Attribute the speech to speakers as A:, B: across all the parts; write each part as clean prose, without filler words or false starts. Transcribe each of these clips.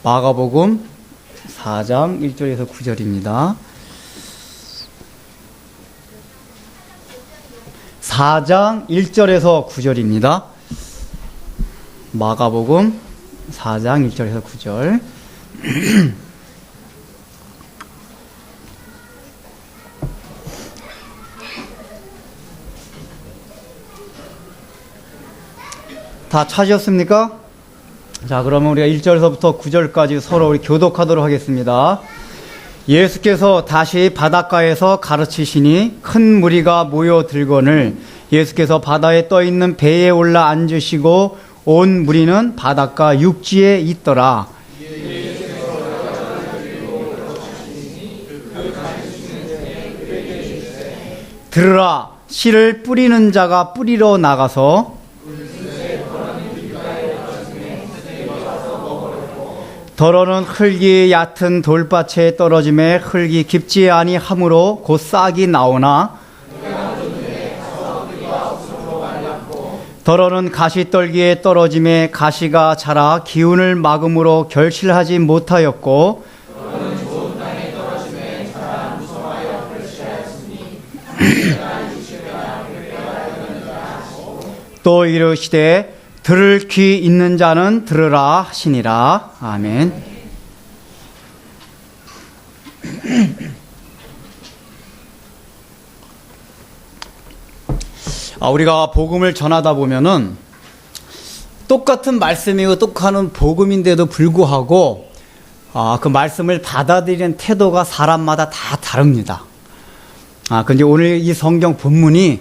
A: 마가복음 4장 1절에서 9절입니다. 4장 1절에서 9절입니다. 마가복음 4장 1절에서 9절. 다 찾으셨습니까? 자, 그러면 우리가 1절에서부터 9절까지 서로 우리 교독하도록 하겠습니다. 예수께서 다시 바닷가에서 가르치시니 큰 무리가 모여들거늘 예수께서 바다에 떠있는 배에 올라 앉으시고 온 무리는 바닷가 육지에 있더라. 들으라, 씨를 뿌리는 자가 뿌리러 나가서 더러는 흙이 얕은 돌밭에 떨어짐에 흙이 깊지 아니하므로 곧 싹이 나오나 더러는 가시떨기에 떨어짐에 가시가 자라 기운을 막음으로 결실하지 못하였고 또 이르시되 들을 귀 있는 자는 들으라 하시니라. 아멘. 우리가 복음을 전하다 보면은 똑같은 말씀이고 똑같은 복음인데도 불구하고 그 말씀을 받아들이는 태도가 사람마다 다 다릅니다. 근데 오늘 이 성경 본문이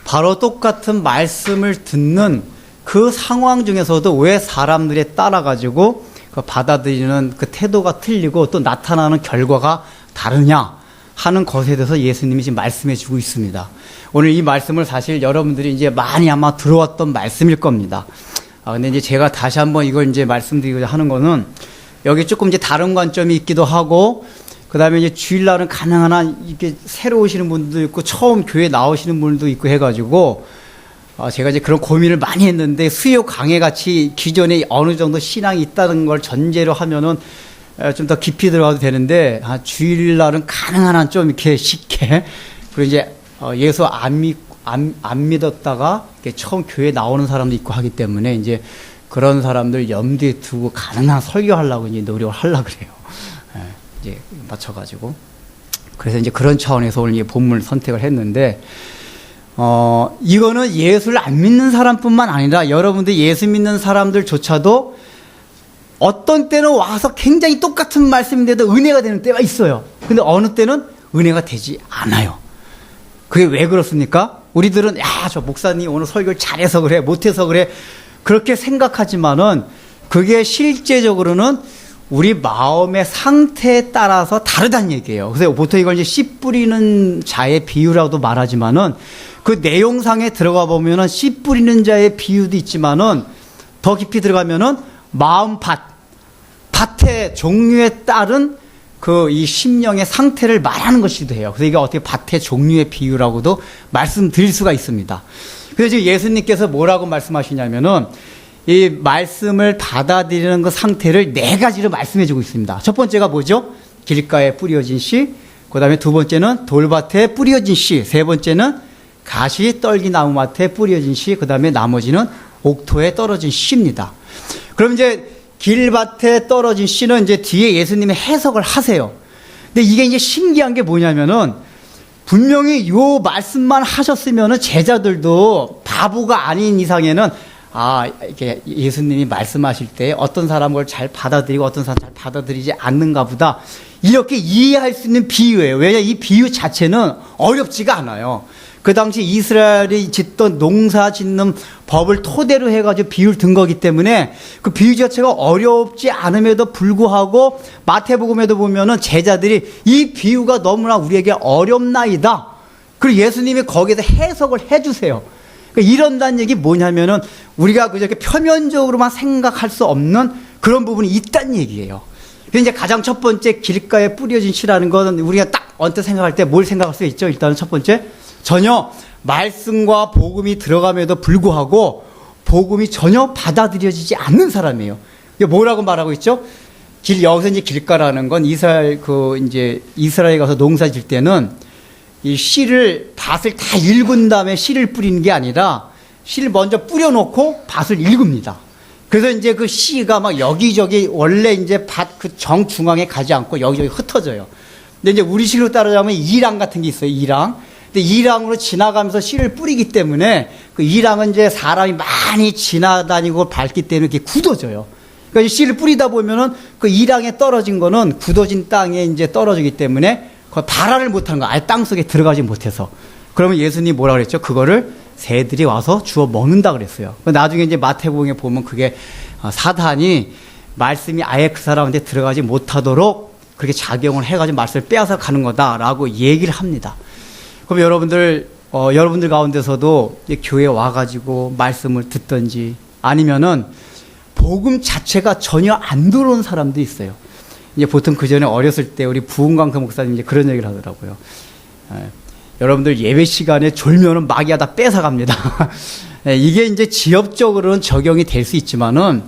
A: 바로 똑같은 말씀을 듣는 그 상황 중에서도 왜 사람들이 따라가지고 그 받아들이는 그 태도가 틀리고 또 나타나는 결과가 다르냐 하는 것에 대해서 예수님이 지금 말씀해 주고 있습니다. 오늘 이 말씀을 사실 여러분들이 이제 많이 아마 들어왔던 말씀일 겁니다. 근데 이제 제가 다시 한번 이걸 이제 말씀드리고자 하는 거는 여기 조금 이제 다른 관점이 있기도 하고 그 다음에 이제 주일날은 가능한 한 이렇게 새로 오시는 분도 있고 처음 교회 나오시는 분들도 있고 해가지고 제가 이제 그런 고민을 많이 했는데 수요 강해 같이 기존에 어느 정도 신앙이 있다는 걸 전제로 하면은 좀 더 깊이 들어가도 되는데 주일날은 가능한 한 좀 이렇게 쉽게 그리고 이제 예수 안 믿었다가 이렇게 처음 교회 나오는 사람도 있고 하기 때문에 이제 그런 사람들 염두에 두고 가능한 설교하려고 이제 노력을 하려고 그래요. 이제 맞춰가지고 그래서 이제 그런 차원에서 오늘 이 본문을 선택을 했는데. 이거는 예수를 안 믿는 사람뿐만 아니라 여러분들 예수 믿는 사람들조차도 어떤 때는 와서 굉장히 똑같은 말씀인데도 은혜가 되는 때가 있어요. 근데 어느 때는 은혜가 되지 않아요. 그게 왜 그렇습니까? 우리들은 저 목사님 오늘 설교를 잘해서 그래, 못해서 그래 그렇게 생각하지만은 그게 실제적으로는 우리 마음의 상태에 따라서 다르다는 얘기예요. 그래서 보통 이걸 이제 씨 뿌리는 자의 비유라고도 말하지만은 그 내용상에 들어가 보면은 씨 뿌리는 자의 비유도 있지만은 더 깊이 들어가면은 밭의 종류에 따른 그 이 심령의 상태를 말하는 것이기도 해요. 그래서 이게 어떻게 밭의 종류의 비유라고도 말씀드릴 수가 있습니다. 그래서 지금 예수님께서 뭐라고 말씀하시냐면은 이 말씀을 받아들이는 그 상태를 네 가지로 말씀해 주고 있습니다. 첫 번째가 뭐죠? 길가에 뿌려진 씨. 그 다음에 두 번째는 돌밭에 뿌려진 씨. 세 번째는 가시 떨기 나무밭에 뿌려진 씨. 그 다음에 나머지는 옥토에 떨어진 씨입니다. 그럼 이제 길밭에 떨어진 씨는 이제 뒤에 예수님이 해석을 하세요. 근데 이게 이제 신기한 게 뭐냐면은 분명히 요 말씀만 하셨으면은 제자들도 바보가 아닌 이상에는 이렇게 예수님이 말씀하실 때 어떤 사람은 그걸 잘 받아들이고 어떤 사람은 잘 받아들이지 않는가 보다 이렇게 이해할 수 있는 비유예요. 왜냐 이 비유 자체는 어렵지가 않아요. 그 당시 이스라엘이 짓던 농사 짓는 법을 토대로 해가지고 비유를 든 거기 때문에 그 비유 자체가 어렵지 않음에도 불구하고 마태복음에도 보면은 제자들이 이 비유가 너무나 우리에게 어렵나이다. 그리고 예수님이 거기에서 해석을 해주세요. 그러니까 이런다는 얘기 뭐냐면은 우리가 그저께 표면적으로만 생각할 수 없는 그런 부분이 있다는 얘기예요. 그래서 이제 가장 첫 번째 길가에 뿌려진 씨라는 것은 우리가 딱 언뜻 생각할 때 뭘 생각할 수 있죠? 일단은 첫 번째 전혀 말씀과 복음이 들어감에도 불구하고 복음이 전혀 받아들여지지 않는 사람이에요. 이게 뭐라고 말하고 있죠? 여기서 이제 길가라는 건 이스라엘 가서 농사 질 때는 이 씨를, 밭을 다 읽은 다음에 씨를 뿌리는 게 아니라 씨를 먼저 뿌려놓고 밭을 읽습니다. 그래서 이제 그 씨가 막 여기저기 원래 이제 밭 그 정중앙에 가지 않고 여기저기 흩어져요. 근데 이제 우리 식으로 따라가면 이랑 같은 게 있어요, 이랑. 근데 이랑으로 지나가면서 씨를 뿌리기 때문에 그 이랑은 이제 사람이 많이 지나다니고 밟기 때문에 이렇게 굳어져요. 그러니까 씨를 뿌리다 보면은 그 이랑에 떨어진 거는 굳어진 땅에 이제 떨어지기 때문에 그 발화를 못하는 거, 아예 땅 속에 들어가지 못해서. 그러면 예수님이 뭐라 그랬죠? 그거를 새들이 와서 주워 먹는다 그랬어요. 나중에 이제 마태복음에 보면 그게 사단이 말씀이 아예 그 사람한테 들어가지 못하도록 그렇게 작용을 해가지고 말씀을 빼앗아 가는 거다라고 얘기를 합니다. 그럼 여러분들 가운데서도 교회에 와가지고 말씀을 듣든지 아니면은 복음 자체가 전혀 안 들어온 사람도 있어요. 이제 보통 그 전에 어렸을 때 우리 부흥강 목사님 이제 그런 얘기를 하더라고요. 여러분들 예배 시간에 졸면은 마귀가 다 뺏어갑니다. 이게 이제 지역적으로는 적용이 될 수 있지만은,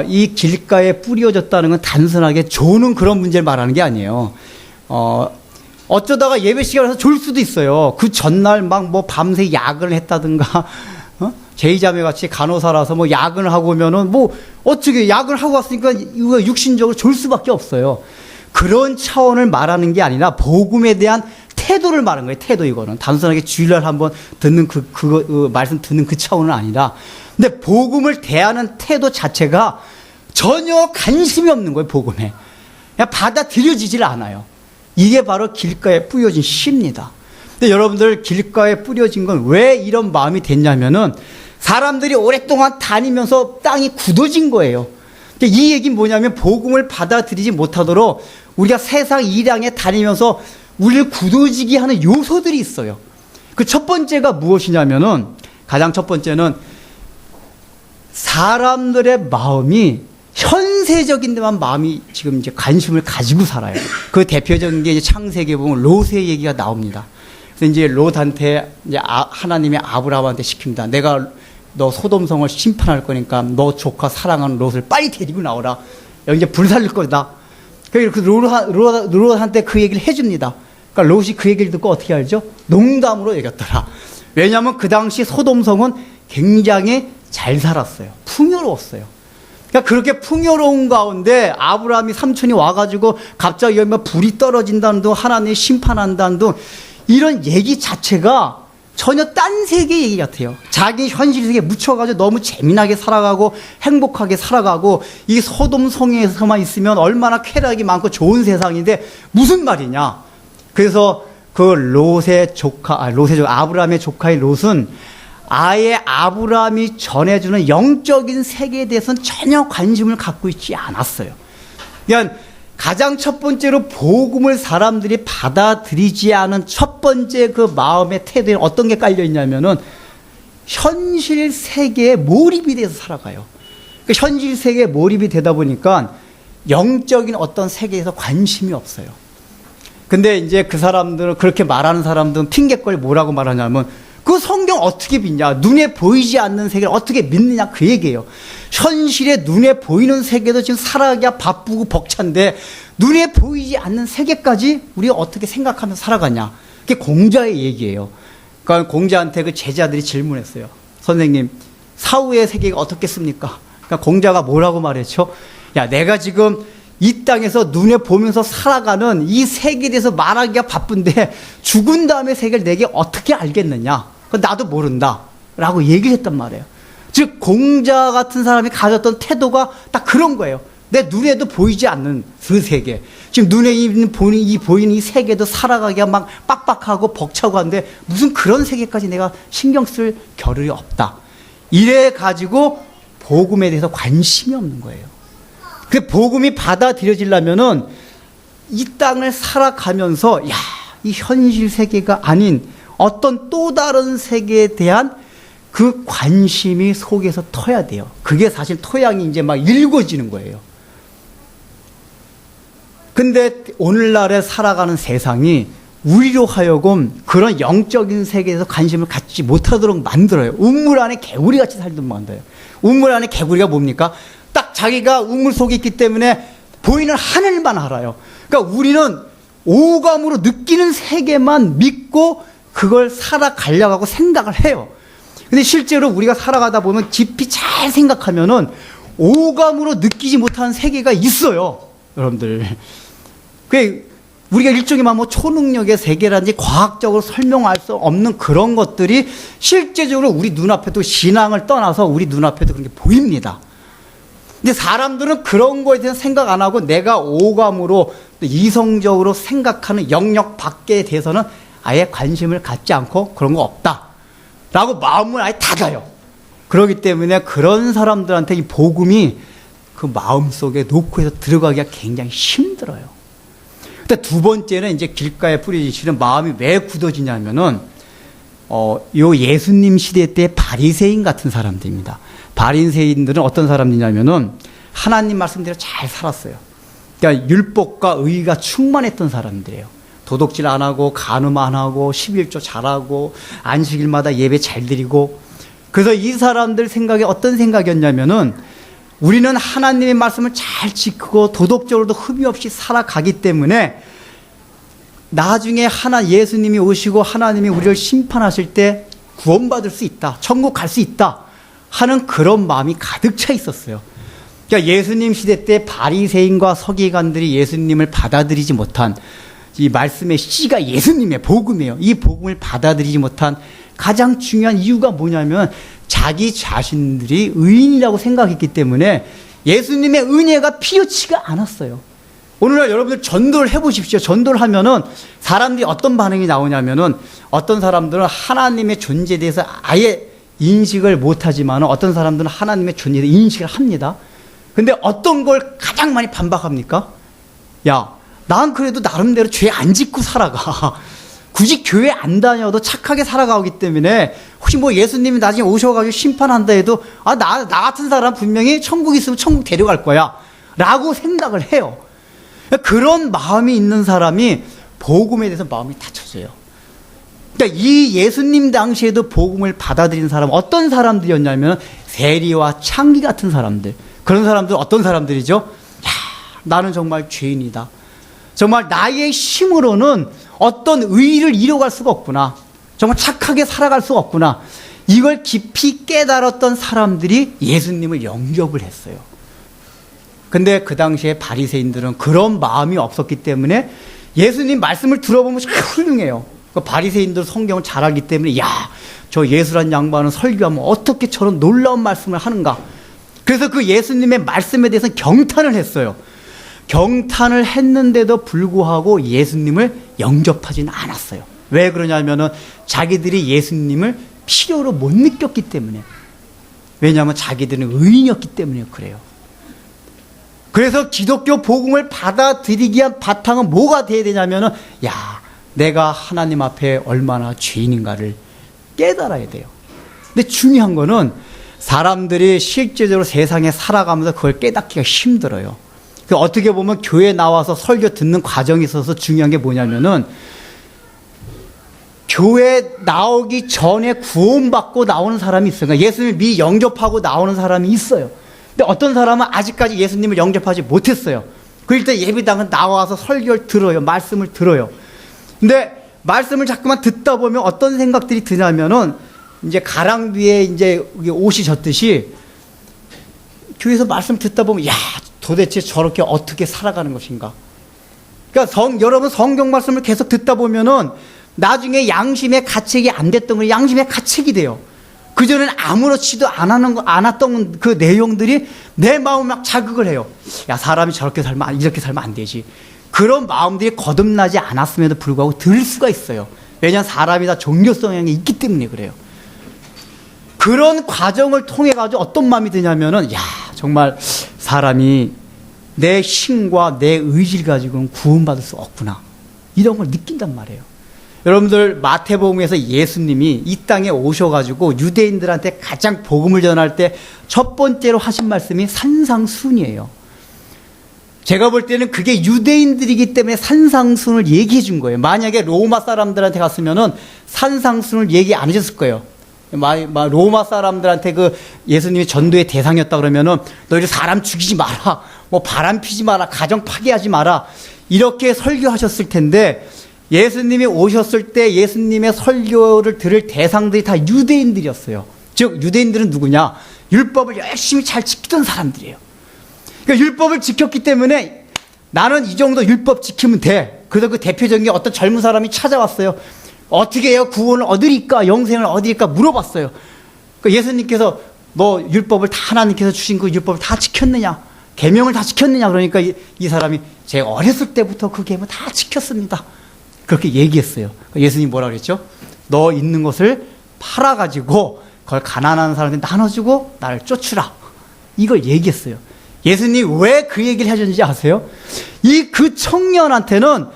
A: 이 길가에 뿌려졌다는 건 단순하게 조는 그런 문제를 말하는 게 아니에요. 어쩌다가 예배 시간에서 졸 수도 있어요. 그 전날 막 뭐 밤새 야근을 했다든가, 제이자매 같이 간호사라서 뭐 야근을 하고 오면은 뭐 어떻게 야근을 하고 왔으니까 이거 육신적으로 졸 수밖에 없어요. 그런 차원을 말하는 게 아니라 복음에 대한 태도를 말하는 거예요. 태도. 이거는 단순하게 주일날 한번 듣는 그 말씀 듣는 그 차원은 아니라, 근데 복음을 대하는 태도 자체가 전혀 관심이 없는 거예요. 복음에 그냥 받아들여지질 않아요. 이게 바로 길가에 뿌려진 씨입니다. 근데 여러분들, 길가에 뿌려진 건 왜 이런 마음이 됐냐면은 사람들이 오랫동안 다니면서 땅이 굳어진 거예요. 이 얘기는 뭐냐면 복음을 받아들이지 못하도록 우리가 세상 일양에 다니면서 우리를 굳어지게 하는 요소들이 있어요. 그 첫 번째가 무엇이냐면은, 가장 첫 번째는 사람들의 마음이 현세적인 데만 마음이 지금 이제 관심을 가지고 살아요. 그 대표적인 게 이제 창세기에 보면 롯의 얘기가 나옵니다. 그래서 이제 롯한테 이제 하나님이 아브라함한테 시킵니다. 내가 너 소돔성을 심판할 거니까 너 조카 사랑하는 롯을 빨리 데리고 나오라. 여기 이제 불살릴 거다. 그래서 롯한테 그 얘기를 해줍니다. 그러니까 롯이 그 얘기를 듣고 어떻게 알죠? 농담으로 여겼더라. 왜냐하면 그 당시 소돔성은 굉장히 잘 살았어요. 풍요로웠어요. 그러니까 그렇게 풍요로운 가운데 아브라함이 삼촌이 와가지고 갑자기 여기 불이 떨어진다는 둥, 하나님이 심판한다는 둥, 이런 얘기 자체가 전혀 딴 세계 얘기 같아요. 자기 현실 세계에 묻혀가지고 너무 재미나게 살아가고 행복하게 살아가고, 이 소돔성에서만 있으면 얼마나 쾌락이 많고 좋은 세상인데 무슨 말이냐. 그래서 그 아브라함의 조카의 롯은 아예 아브라함이 전해주는 영적인 세계에 대해서는 전혀 관심을 갖고 있지 않았어요. 그러니까 가장 첫 번째로 복음을 사람들이 받아들이지 않은 첫 번째 그 마음의 태도에 어떤 게 깔려 있냐면은 현실 세계에 몰입이 돼서 살아가요. 그 현실 세계에 몰입이 되다 보니까 영적인 어떤 세계에서 관심이 없어요. 근데 이제 그 사람들은, 그렇게 말하는 사람들은 핑계거리 뭐라고 말하냐면, 그 성경 어떻게 믿냐? 눈에 보이지 않는 세계를 어떻게 믿느냐? 그 얘기예요. 현실에 눈에 보이는 세계도 지금 살아가기가 바쁘고 벅찬데 눈에 보이지 않는 세계까지 우리가 어떻게 생각하면서 살아가냐? 그게 공자의 얘기예요. 그러니까 공자한테 그 제자들이 질문했어요. 선생님, 사후의 세계가 어떻겠습니까? 그러니까 공자가 뭐라고 말했죠? 야, 내가 지금 이 땅에서 눈에 보면서 살아가는 이 세계에 대해서 말하기가 바쁜데 죽은 다음에 세계를 내게 어떻게 알겠느냐? 나도 모른다 라고 얘기를 했단 말이에요. 즉 공자 같은 사람이 가졌던 태도가 딱 그런 거예요. 내 눈에도 보이지 않는 그 세계, 지금 눈에 보이는 이 세계도 살아가기가 막 빡빡하고 벅차고 한데 무슨 그런 세계까지 내가 신경 쓸 겨를이 없다. 이래 가지고 복음에 대해서 관심이 없는 거예요. 그 복음이 받아들여지려면은 이 땅을 살아가면서 이 현실 세계가 아닌 어떤 또 다른 세계에 대한 그 관심이 속에서 터야 돼요. 그게 사실 토양이 이제 막 일궈지는 거예요. 근데 오늘날에 살아가는 세상이 우리로 하여금 그런 영적인 세계에서 관심을 갖지 못하도록 만들어요. 우물 안에 개구리 같이 살도록 만들어요. 우물 안에 개구리가 뭡니까? 딱 자기가 우물 속에 있기 때문에 보이는 하늘만 알아요. 그러니까 우리는 오감으로 느끼는 세계만 믿고 그걸 살아가려고 하고 생각을 해요. 근데 실제로 우리가 살아가다 보면 깊이 잘 생각하면은 오감으로 느끼지 못하는 세계가 있어요. 여러분들. 그 우리가 일종의 뭐 초능력의 세계라든지 과학적으로 설명할 수 없는 그런 것들이 실제적으로 우리 눈앞에도 신앙을 떠나서 우리 눈앞에도 그런 게 보입니다. 근데 사람들은 그런 거에 대해서 생각 안 하고 내가 오감으로 이성적으로 생각하는 영역 밖에 대해서는 아예 관심을 갖지 않고 그런 거 없다 라고 마음을 아예 닫아요. 그렇기 때문에 그런 사람들한테 이 복음이 그 마음속에 놓고 해서 들어가기가 굉장히 힘들어요. 근데 두 번째는 이제 길가에 뿌려지시는 마음이 왜 굳어지냐면은 요 예수님 시대 때 바리새인 같은 사람들입니다. 바리새인들은 어떤 사람들이냐면은 하나님 말씀대로 잘 살았어요. 그러니까 율법과 의가 충만했던 사람들이에요. 도둑질 안 하고 간음 안 하고 11조 잘하고 안식일마다 예배 잘 드리고. 그래서 이 사람들 생각에 어떤 생각이었냐면은 우리는 하나님의 말씀을 잘 지키고 도덕적으로도 흠이 없이 살아가기 때문에 나중에 예수님이 오시고 하나님이 우리를 심판하실 때 구원받을 수 있다, 천국 갈 수 있다 하는 그런 마음이 가득 차 있었어요. 그러니까 예수님 시대 때 바리새인과 서기관들이 예수님을 받아들이지 못한, 이 말씀의 씨가 예수님의 복음이에요. 이 복음을 받아들이지 못한 가장 중요한 이유가 뭐냐면 자기 자신들이 의인이라고 생각했기 때문에 예수님의 은혜가 필요치가 않았어요. 오늘날 여러분들 전도를 해보십시오. 전도를 하면은 사람들이 어떤 반응이 나오냐면은 어떤 사람들은 하나님의 존재에 대해서 아예 인식을 못하지만 어떤 사람들은 하나님의 존재에 대해서 인식을 합니다. 근데 어떤 걸 가장 많이 반박합니까? 야, 난 그래도 나름대로 죄 안 짓고 살아가. 굳이 교회 안 다녀도 착하게 살아가기 때문에 혹시 뭐 예수님이 나중에 오셔가지고 심판한다 해도 나 같은 사람 분명히 천국 있으면 천국 데려갈 거야 라고 생각을 해요. 그런 마음이 있는 사람이 복음에 대해서 마음이 닫혀져요. 그러니까 이 예수님 당시에도 복음을 받아들인 사람은 어떤 사람들이었냐면 세리와 창기 같은 사람들. 그런 사람들 어떤 사람들이죠? 야, 나는 정말 죄인이다. 정말 나의 힘으로는 어떤 의의를 이뤄갈 수가 없구나. 정말 착하게 살아갈 수가 없구나. 이걸 깊이 깨달았던 사람들이 예수님을 영접을 했어요. 근데 그 당시에 바리새인들은 그런 마음이 없었기 때문에 예수님 말씀을 들어보면 참 훌륭해요. 그 바리새인들 성경을 잘 알기 때문에 야, 저 예수란 양반은 설교하면 어떻게 저런 놀라운 말씀을 하는가. 그래서 그 예수님의 말씀에 대해서 경탄을 했어요. 경탄을 했는데도 불구하고 예수님을 영접하지는 않았어요. 왜 그러냐면은 자기들이 예수님을 필요로 못 느꼈기 때문에. 왜냐하면 자기들은 의인이었기 때문에 그래요. 그래서 기독교 복음을 받아들이기 위한 바탕은 뭐가 돼야 되냐면은 야, 내가 하나님 앞에 얼마나 죄인인가를 깨달아야 돼요. 근데 중요한 거는 사람들이 실제적으로 세상에 살아가면서 그걸 깨닫기가 힘들어요. 어떻게 보면 교회 나와서 설교 듣는 과정에 있어서 중요한 게 뭐냐면은 교회 나오기 전에 구원받고 나오는 사람이 있어요. 그러니까 예수님을 미리 영접하고 나오는 사람이 있어요. 근데 어떤 사람은 아직까지 예수님을 영접하지 못했어요. 그럴 때 예배당은 나와서 설교를 들어요. 말씀을 들어요. 근데 말씀을 자꾸만 듣다 보면 어떤 생각들이 드냐면은 이제 가랑비에 이제 옷이 젖듯이 교회에서 말씀 듣다 보면 야, 도대체 저렇게 어떻게 살아가는 것인가? 그러니까 여러분 성경 말씀을 계속 듣다 보면은 나중에 양심의 가책이 안 됐던 거 양심의 가책이 돼요. 그전에는 아무렇지도 않았던 그 내용들이 내 마음을 막 자극을 해요. 야, 사람이 저렇게 살면, 이렇게 살면 안 되지. 그런 마음들이 거듭나지 않았음에도 불구하고 들 수가 있어요. 왜냐하면 사람이 다 종교 성향이 있기 때문에 그래요. 그런 과정을 통해가지고 어떤 마음이 드냐면은, 야, 정말 사람이 내 힘과 내 의지를 가지고는 구원받을 수 없구나. 이런 걸 느낀단 말이에요. 여러분들 마태복음에서 예수님이 이 땅에 오셔가지고 유대인들한테 가장 복음을 전할 때 첫 번째로 하신 말씀이 산상순이에요. 제가 볼 때는 그게 유대인들이기 때문에 산상순을 얘기해 준 거예요. 만약에 로마 사람들한테 갔으면은 산상순을 얘기 안 해줬을 거예요. 로마 사람들한테 그 예수님이 전도의 대상이었다 그러면은 너희들 사람 죽이지 마라. 뭐 바람 피지 마라, 가정 파괴하지 마라, 이렇게 설교하셨을 텐데, 예수님이 오셨을 때 예수님의 설교를 들을 대상들이 다 유대인들이었어요. 즉 유대인들은 누구냐? 율법을 열심히 잘 지키던 사람들이에요. 그러니까 율법을 지켰기 때문에 나는 이 정도 율법 지키면 돼. 그래서 그 대표적인 게 어떤 젊은 사람이 찾아왔어요. 어떻게 해요? 구원을 얻으리까? 영생을 얻으리까? 물어봤어요. 그러니까 예수님께서 너 율법을 다 하나님께서 주신 그 율법을 다 지켰느냐? 계명을 다 지켰느냐? 그러니까 이 사람이 제가 어렸을 때부터 그 계명 다 지켰습니다. 그렇게 얘기했어요. 예수님이 뭐라 그랬죠? 너 있는 것을 팔아가지고 그걸 가난한 사람한테 나눠주고 나를 쫓으라. 이걸 얘기했어요. 예수님이 왜 그 얘기를 하셨는지 아세요? 그 청년한테는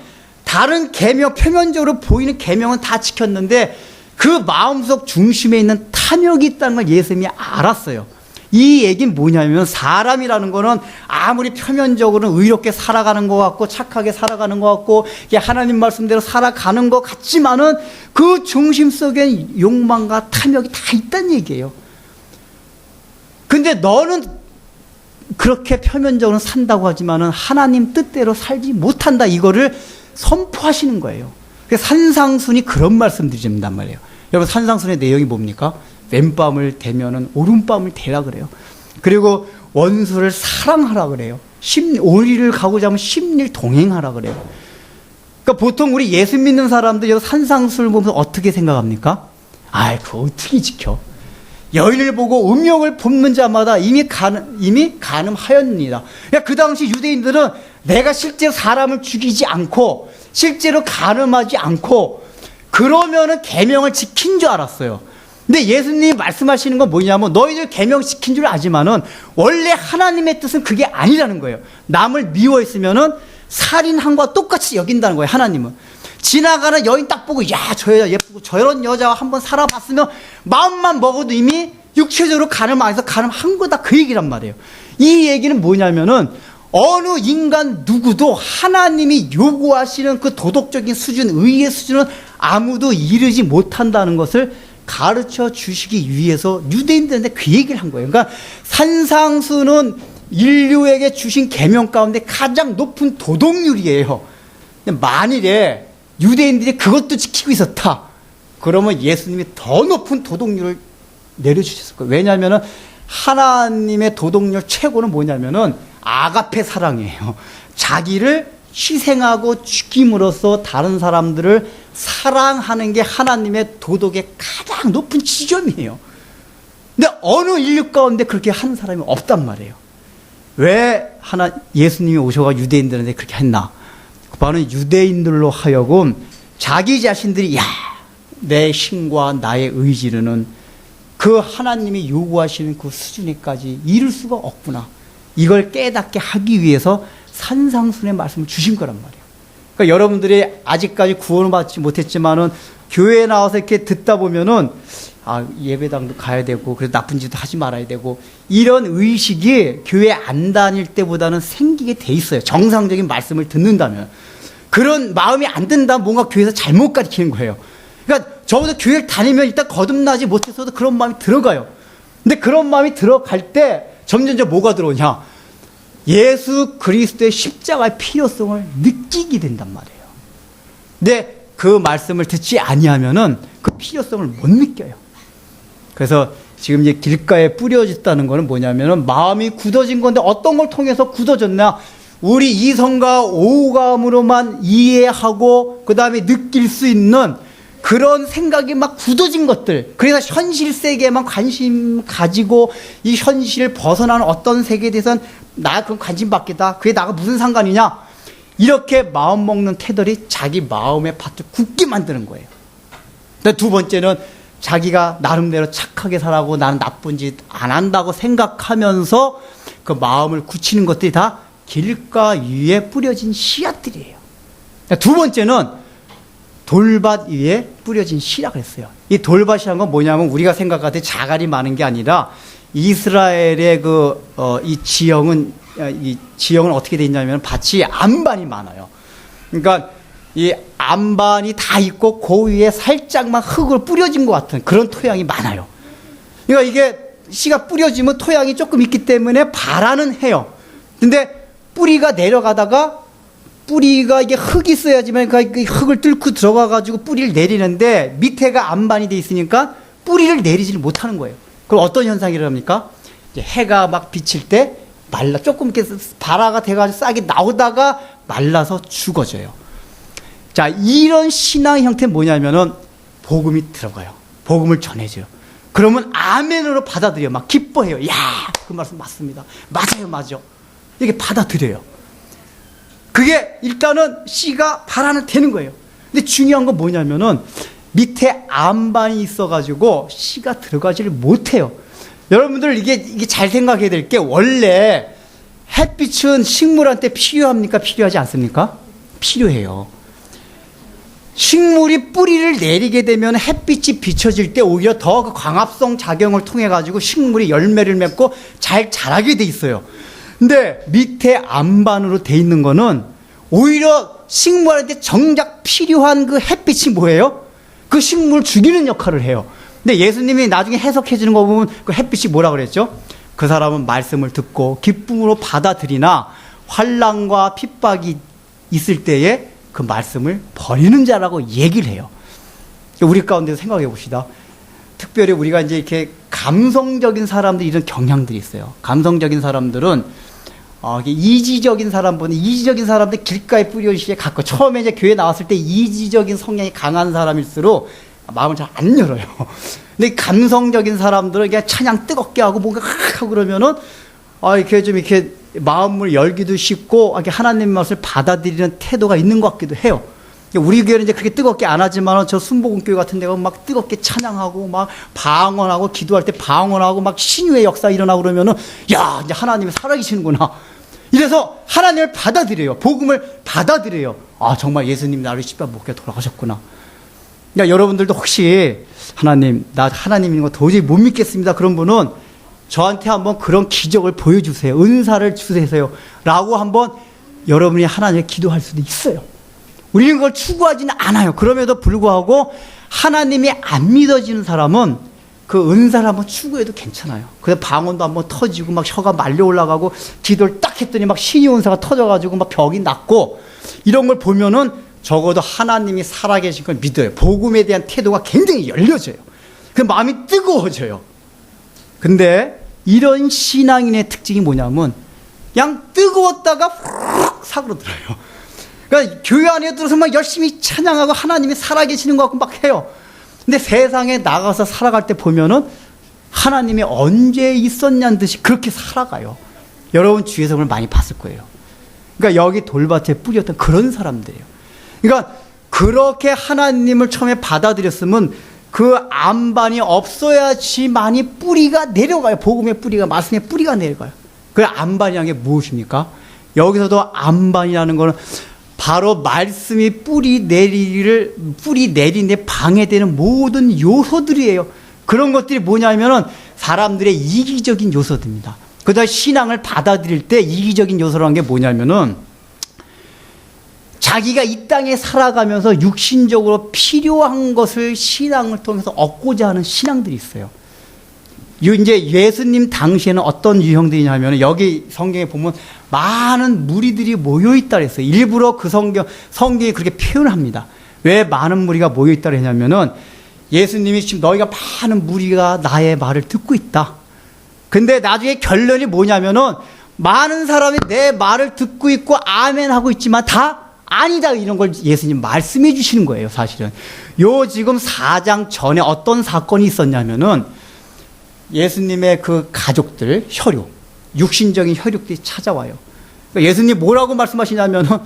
A: 다른 계명, 표면적으로 보이는 계명은 다 지켰는데 그 마음속 중심에 있는 탐욕이 있다는 걸 예수님이 알았어요. 이 얘기는 뭐냐면 사람이라는 거는 아무리 표면적으로는 의롭게 살아가는 것 같고 착하게 살아가는 것 같고 하나님 말씀대로 살아가는 것 같지만은 그 중심 속엔 욕망과 탐욕이 다 있다는 얘기예요. 근데 너는 그렇게 표면적으로 산다고 하지만은 하나님 뜻대로 살지 못한다, 이거를 선포하시는 거예요. 산상순이 그런 말씀 드린단 말이에요. 여러분, 산상순의 내용이 뭡니까? 왼밤을 대면은 오른밤을 대라 그래요. 그리고 원수를 사랑하라 그래요. 오리를 가고자 하면 십리를 동행하라 그래요. 그러니까 보통 우리 예수 믿는 사람들 산상순을 보면서 어떻게 생각합니까? 그거 어떻게 지켜? 여인을 보고 음욕을 볶는 자마다 이미 간음하였느니라. 그러니까 그 당시 유대인들은 내가 실제로 사람을 죽이지 않고 실제로 간음하지 않고 그러면은 계명을 지킨 줄 알았어요. 근데 예수님이 말씀하시는 건 뭐냐면 너희들 계명 지킨 줄 알지만은 원래 하나님의 뜻은 그게 아니라는 거예요. 남을 미워했으면은 살인한 것과 똑같이 여긴다는 거예요. 하나님은 지나가는 여인 딱 보고 야, 저 여자 예쁘고 저런 여자와 한번 살아봤으면 마음만 먹어도 이미 육체적으로 간음해서 간음한 거다, 그 얘기란 말이에요. 이 얘기는 뭐냐면은 어느 인간 누구도 하나님이 요구하시는 그 도덕적인 수준, 의의 수준은 아무도 이르지 못한다는 것을 가르쳐 주시기 위해서 유대인들한테 그 얘기를 한 거예요. 그러니까 산상수는 인류에게 주신 계명 가운데 가장 높은 도덕률이에요. 만일에 유대인들이 그것도 지키고 있었다, 그러면 예수님이 더 높은 도덕률을 내려주셨을 거예요. 왜냐하면 하나님의 도덕률 최고는 뭐냐면은 아가페 사랑이에요. 자기를 희생하고 죽임으로써 다른 사람들을 사랑하는 게 하나님의 도덕의 가장 높은 지점이에요. 근데 어느 인류 가운데 그렇게 하는 사람이 없단 말이에요. 왜 예수님이 오셔가 유대인들한테 그렇게 했나? 바로 유대인들로 하여금 자기 자신들이 내 힘과 나의 의지로는 그 하나님이 요구하시는 그 수준에까지 이룰 수가 없구나, 이걸 깨닫게 하기 위해서 산상순의 말씀을 주신 거란 말이에요. 그러니까 여러분들이 아직까지 구원을 받지 못했지만은 교회에 나와서 이렇게 듣다 보면은 예배당도 가야 되고 그래서 나쁜 짓도 하지 말아야 되고 이런 의식이 교회 안 다닐 때보다는 생기게 돼 있어요. 정상적인 말씀을 듣는다면. 그런 마음이 안 든다면 뭔가 교회에서 잘못 가르치는 거예요. 그러니까 적어도 교회를 다니면 일단 거듭나지 못했어도 그런 마음이 들어가요. 근데 그런 마음이 들어갈 때 점점 뭐가 들어오냐? 예수 그리스도의 십자가의 필요성을 느끼게 된단 말이에요. 근데 그 말씀을 듣지 아니하면은 그 필요성을 못 느껴요. 그래서 지금 이제 길가에 뿌려졌다는 거는 뭐냐면은 마음이 굳어진 건데 어떤 걸 통해서 굳어졌냐? 우리 이성과 오감으로만 이해하고 그 다음에 느낄 수 있는 그런 생각이 막 굳어진 것들, 그래서 현실 세계에만 관심 가지고 이 현실을 벗어나는 어떤 세계에 대해서는 나 그럼 관심 받겠다, 그게 나가 무슨 상관이냐, 이렇게 마음 먹는 태들이 자기 마음의 밭을 굳게 만드는 거예요. 두 번째는 자기가 나름대로 착하게 살아고 나는 나쁜 짓 안 한다고 생각하면서 그 마음을 굳히는 것들이 다 길가 위에 뿌려진 씨앗들이에요. 두 번째는 돌밭 위에 뿌려진 씨라 그랬어요. 이 돌밭이란 건 뭐냐면 우리가 생각할 때 자갈이 많은 게 아니라 이스라엘의 이 지형은 어떻게 돼 있냐면 밭이 안반이 많아요. 그러니까 이 안반이 다 있고 그 위에 살짝만 흙을 뿌려진 것 같은 그런 토양이 많아요. 그러니까 이게 씨가 뿌려지면 토양이 조금 있기 때문에 발화는 해요. 근데 뿌리가 내려가다가 뿌리가 이게 흙이 있어야지만 그 흙을 뚫고 들어가가지고 뿌리를 내리는데 밑에가 안반이 돼 있으니까 뿌리를 내리지를 못하는 거예요. 그럼 어떤 현상이랍니까? 이제 해가 막 비칠 때 말라 조금 이렇게 발화가 돼가지고 싹이 나오다가 말라서 죽어져요. 자, 이런 신앙의 형태는 뭐냐면은 복음이 들어가요. 복음을 전해줘요. 그러면 아멘으로 받아들여요. 막 기뻐해요. 야, 그 말씀 맞습니다. 맞아요, 맞아. 이렇게 받아들여요. 그게 일단은 씨가 발화는 되는 거예요. 근데 중요한 건 뭐냐면은 밑에 안반이 있어가지고 씨가 들어가지를 못해요. 여러분들 이게 잘 생각해야 될 게 원래 햇빛은 식물한테 필요합니까? 필요하지 않습니까? 필요해요. 식물이 뿌리를 내리게 되면 햇빛이 비춰질 때 오히려 더 그 광합성 작용을 통해 가지고 식물이 열매를 맺고 잘 자라게 돼 있어요. 근데 밑에 안반으로 돼 있는 거는 오히려 식물한테 정작 필요한 그 햇빛이 뭐예요? 그 식물을 죽이는 역할을 해요. 근데 예수님이 나중에 해석해 주는 거 보면 그 햇빛이 뭐라 그랬죠? 그 사람은 말씀을 듣고 기쁨으로 받아들이나 환난과 핍박이 있을 때에 그 말씀을 버리는 자라고 얘기를 해요. 우리 가운데서 생각해 봅시다. 특별히 우리가 이제 이렇게 감성적인 사람들이 이런 경향들이 있어요. 감성적인 사람들은 이지적인 사람보다 이지적인 사람들 길가에 뿌리시에 갖고 처음에 이제 교회 나왔을 때 이지적인 성향이 강한 사람일수록 마음을 잘 안 열어요. 근데 감성적인 사람들은 그냥 찬양 뜨겁게 하고 뭔가 하고 그러면은 이렇게 좀 이렇게 마음을 열기도 쉽고 이렇게 하나님의 말씀을 받아들이는 태도가 있는 것 같기도 해요. 우리 교회는 이제 그렇게 뜨겁게 안 하지만 저 순복음교회 같은 데가 막 뜨겁게 찬양하고 막 방언하고 기도할 때 방언하고 막 신유의 역사 일어나고 그러면은 야, 이제 하나님이 살아계시는구나. 이래서 하나님을 받아들여요. 복음을 받아들여요. 아, 정말 예수님 나를 십자가 못 겨 돌아가셨구나. 그러니까 여러분들도 혹시 하나님, 나 하나님 있는 거 도저히 못 믿겠습니다. 그런 분은 저한테 한번 그런 기적을 보여주세요. 은사를 주세요. 라고 한번 여러분이 하나님께 기도할 수도 있어요. 우리는 그걸 추구하지는 않아요. 그럼에도 불구하고 하나님이 안 믿어지는 사람은 그 은사를 한번 추구해도 괜찮아요. 그래서 방언도 한번 터지고 막 혀가 말려 올라가고 기도를 딱 했더니 막 신의 은사가 터져가지고 막 벽이 났고 이런 걸 보면은 적어도 하나님이 살아계신 걸 믿어요. 복음에 대한 태도가 굉장히 열려져요. 그 마음이 뜨거워져요. 근데 이런 신앙인의 특징이 뭐냐면 그냥 뜨거웠다가 훅 사그러들어요. 그러니까 교회 안에 들어서 막 열심히 찬양하고 하나님이 살아계시는 것 같고 막 해요. 근데 세상에 나가서 살아갈 때 보면은 하나님이 언제 있었냐는 듯이 그렇게 살아가요. 여러분 주위에서 그걸 많이 봤을 거예요. 그러니까 여기 돌밭에 뿌렸던 그런 사람들이에요. 그러니까 그렇게 하나님을 처음에 받아들였으면 그 안반이 없어야지만이 뿌리가 내려가요. 복음의 뿌리가, 말씀의 뿌리가 내려가요. 그 안반이라는 게 무엇입니까? 여기서도 안반이라는 거는 바로 말씀이 뿌리 내리는데 방해되는 모든 요소들이에요. 그런 것들이 뭐냐면은 사람들의 이기적인 요소들입니다. 그다음 신앙을 받아들일 때 이기적인 요소라는 게 뭐냐면은 자기가 이 땅에 살아가면서 육신적으로 필요한 것을 신앙을 통해서 얻고자 하는 신앙들이 있어요. 이제 예수님 당시에는 어떤 유형들이냐면 여기 성경에 보면 많은 무리들이 모여있다 그랬어요. 일부러 그 성경이 그렇게 표현을 합니다. 왜 많은 무리가 모여있다 그랬냐면은 예수님이 지금 너희가 많은 무리가 나의 말을 듣고 있다. 근데 나중에 결론이 뭐냐면은 많은 사람이 내 말을 듣고 있고 아멘 하고 있지만 다 아니다 이런 걸 예수님 말씀해 주시는 거예요. 사실은 요 지금 4장 전에 어떤 사건이 있었냐면은 예수님의 그 가족들 혈육 육신적인 혈육들이 찾아와요. 그러니까 예수님 뭐라고 말씀하시냐면은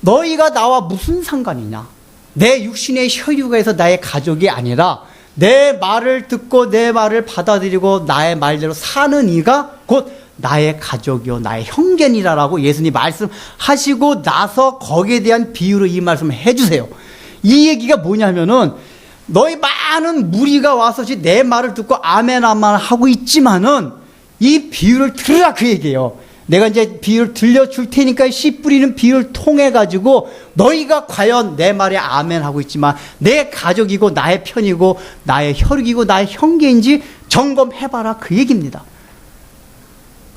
A: 너희가 나와 무슨 상관이냐, 내 육신의 혈육에서 나의 가족이 아니라 내 말을 듣고 내 말을 받아들이고 나의 말대로 사는 이가 곧 나의 가족이요 나의 형제니라라고 예수님 말씀하시고 나서 거기에 대한 비유로 이 말씀을 해주세요. 이 얘기가 뭐냐면은 너희 많은 무리가 와서 내 말을 듣고 아멘 아멘 하고 있지만은 이 비유를 들으라 그 얘기예요. 내가 이제 비유를 들려줄 테니까 씨 뿌리는 비유를 통해 가지고 너희가 과연 내 말에 아멘 하고 있지만 내 가족이고 나의 편이고 나의 혈육이고 나의 형제인지 점검해봐라 그 얘기입니다.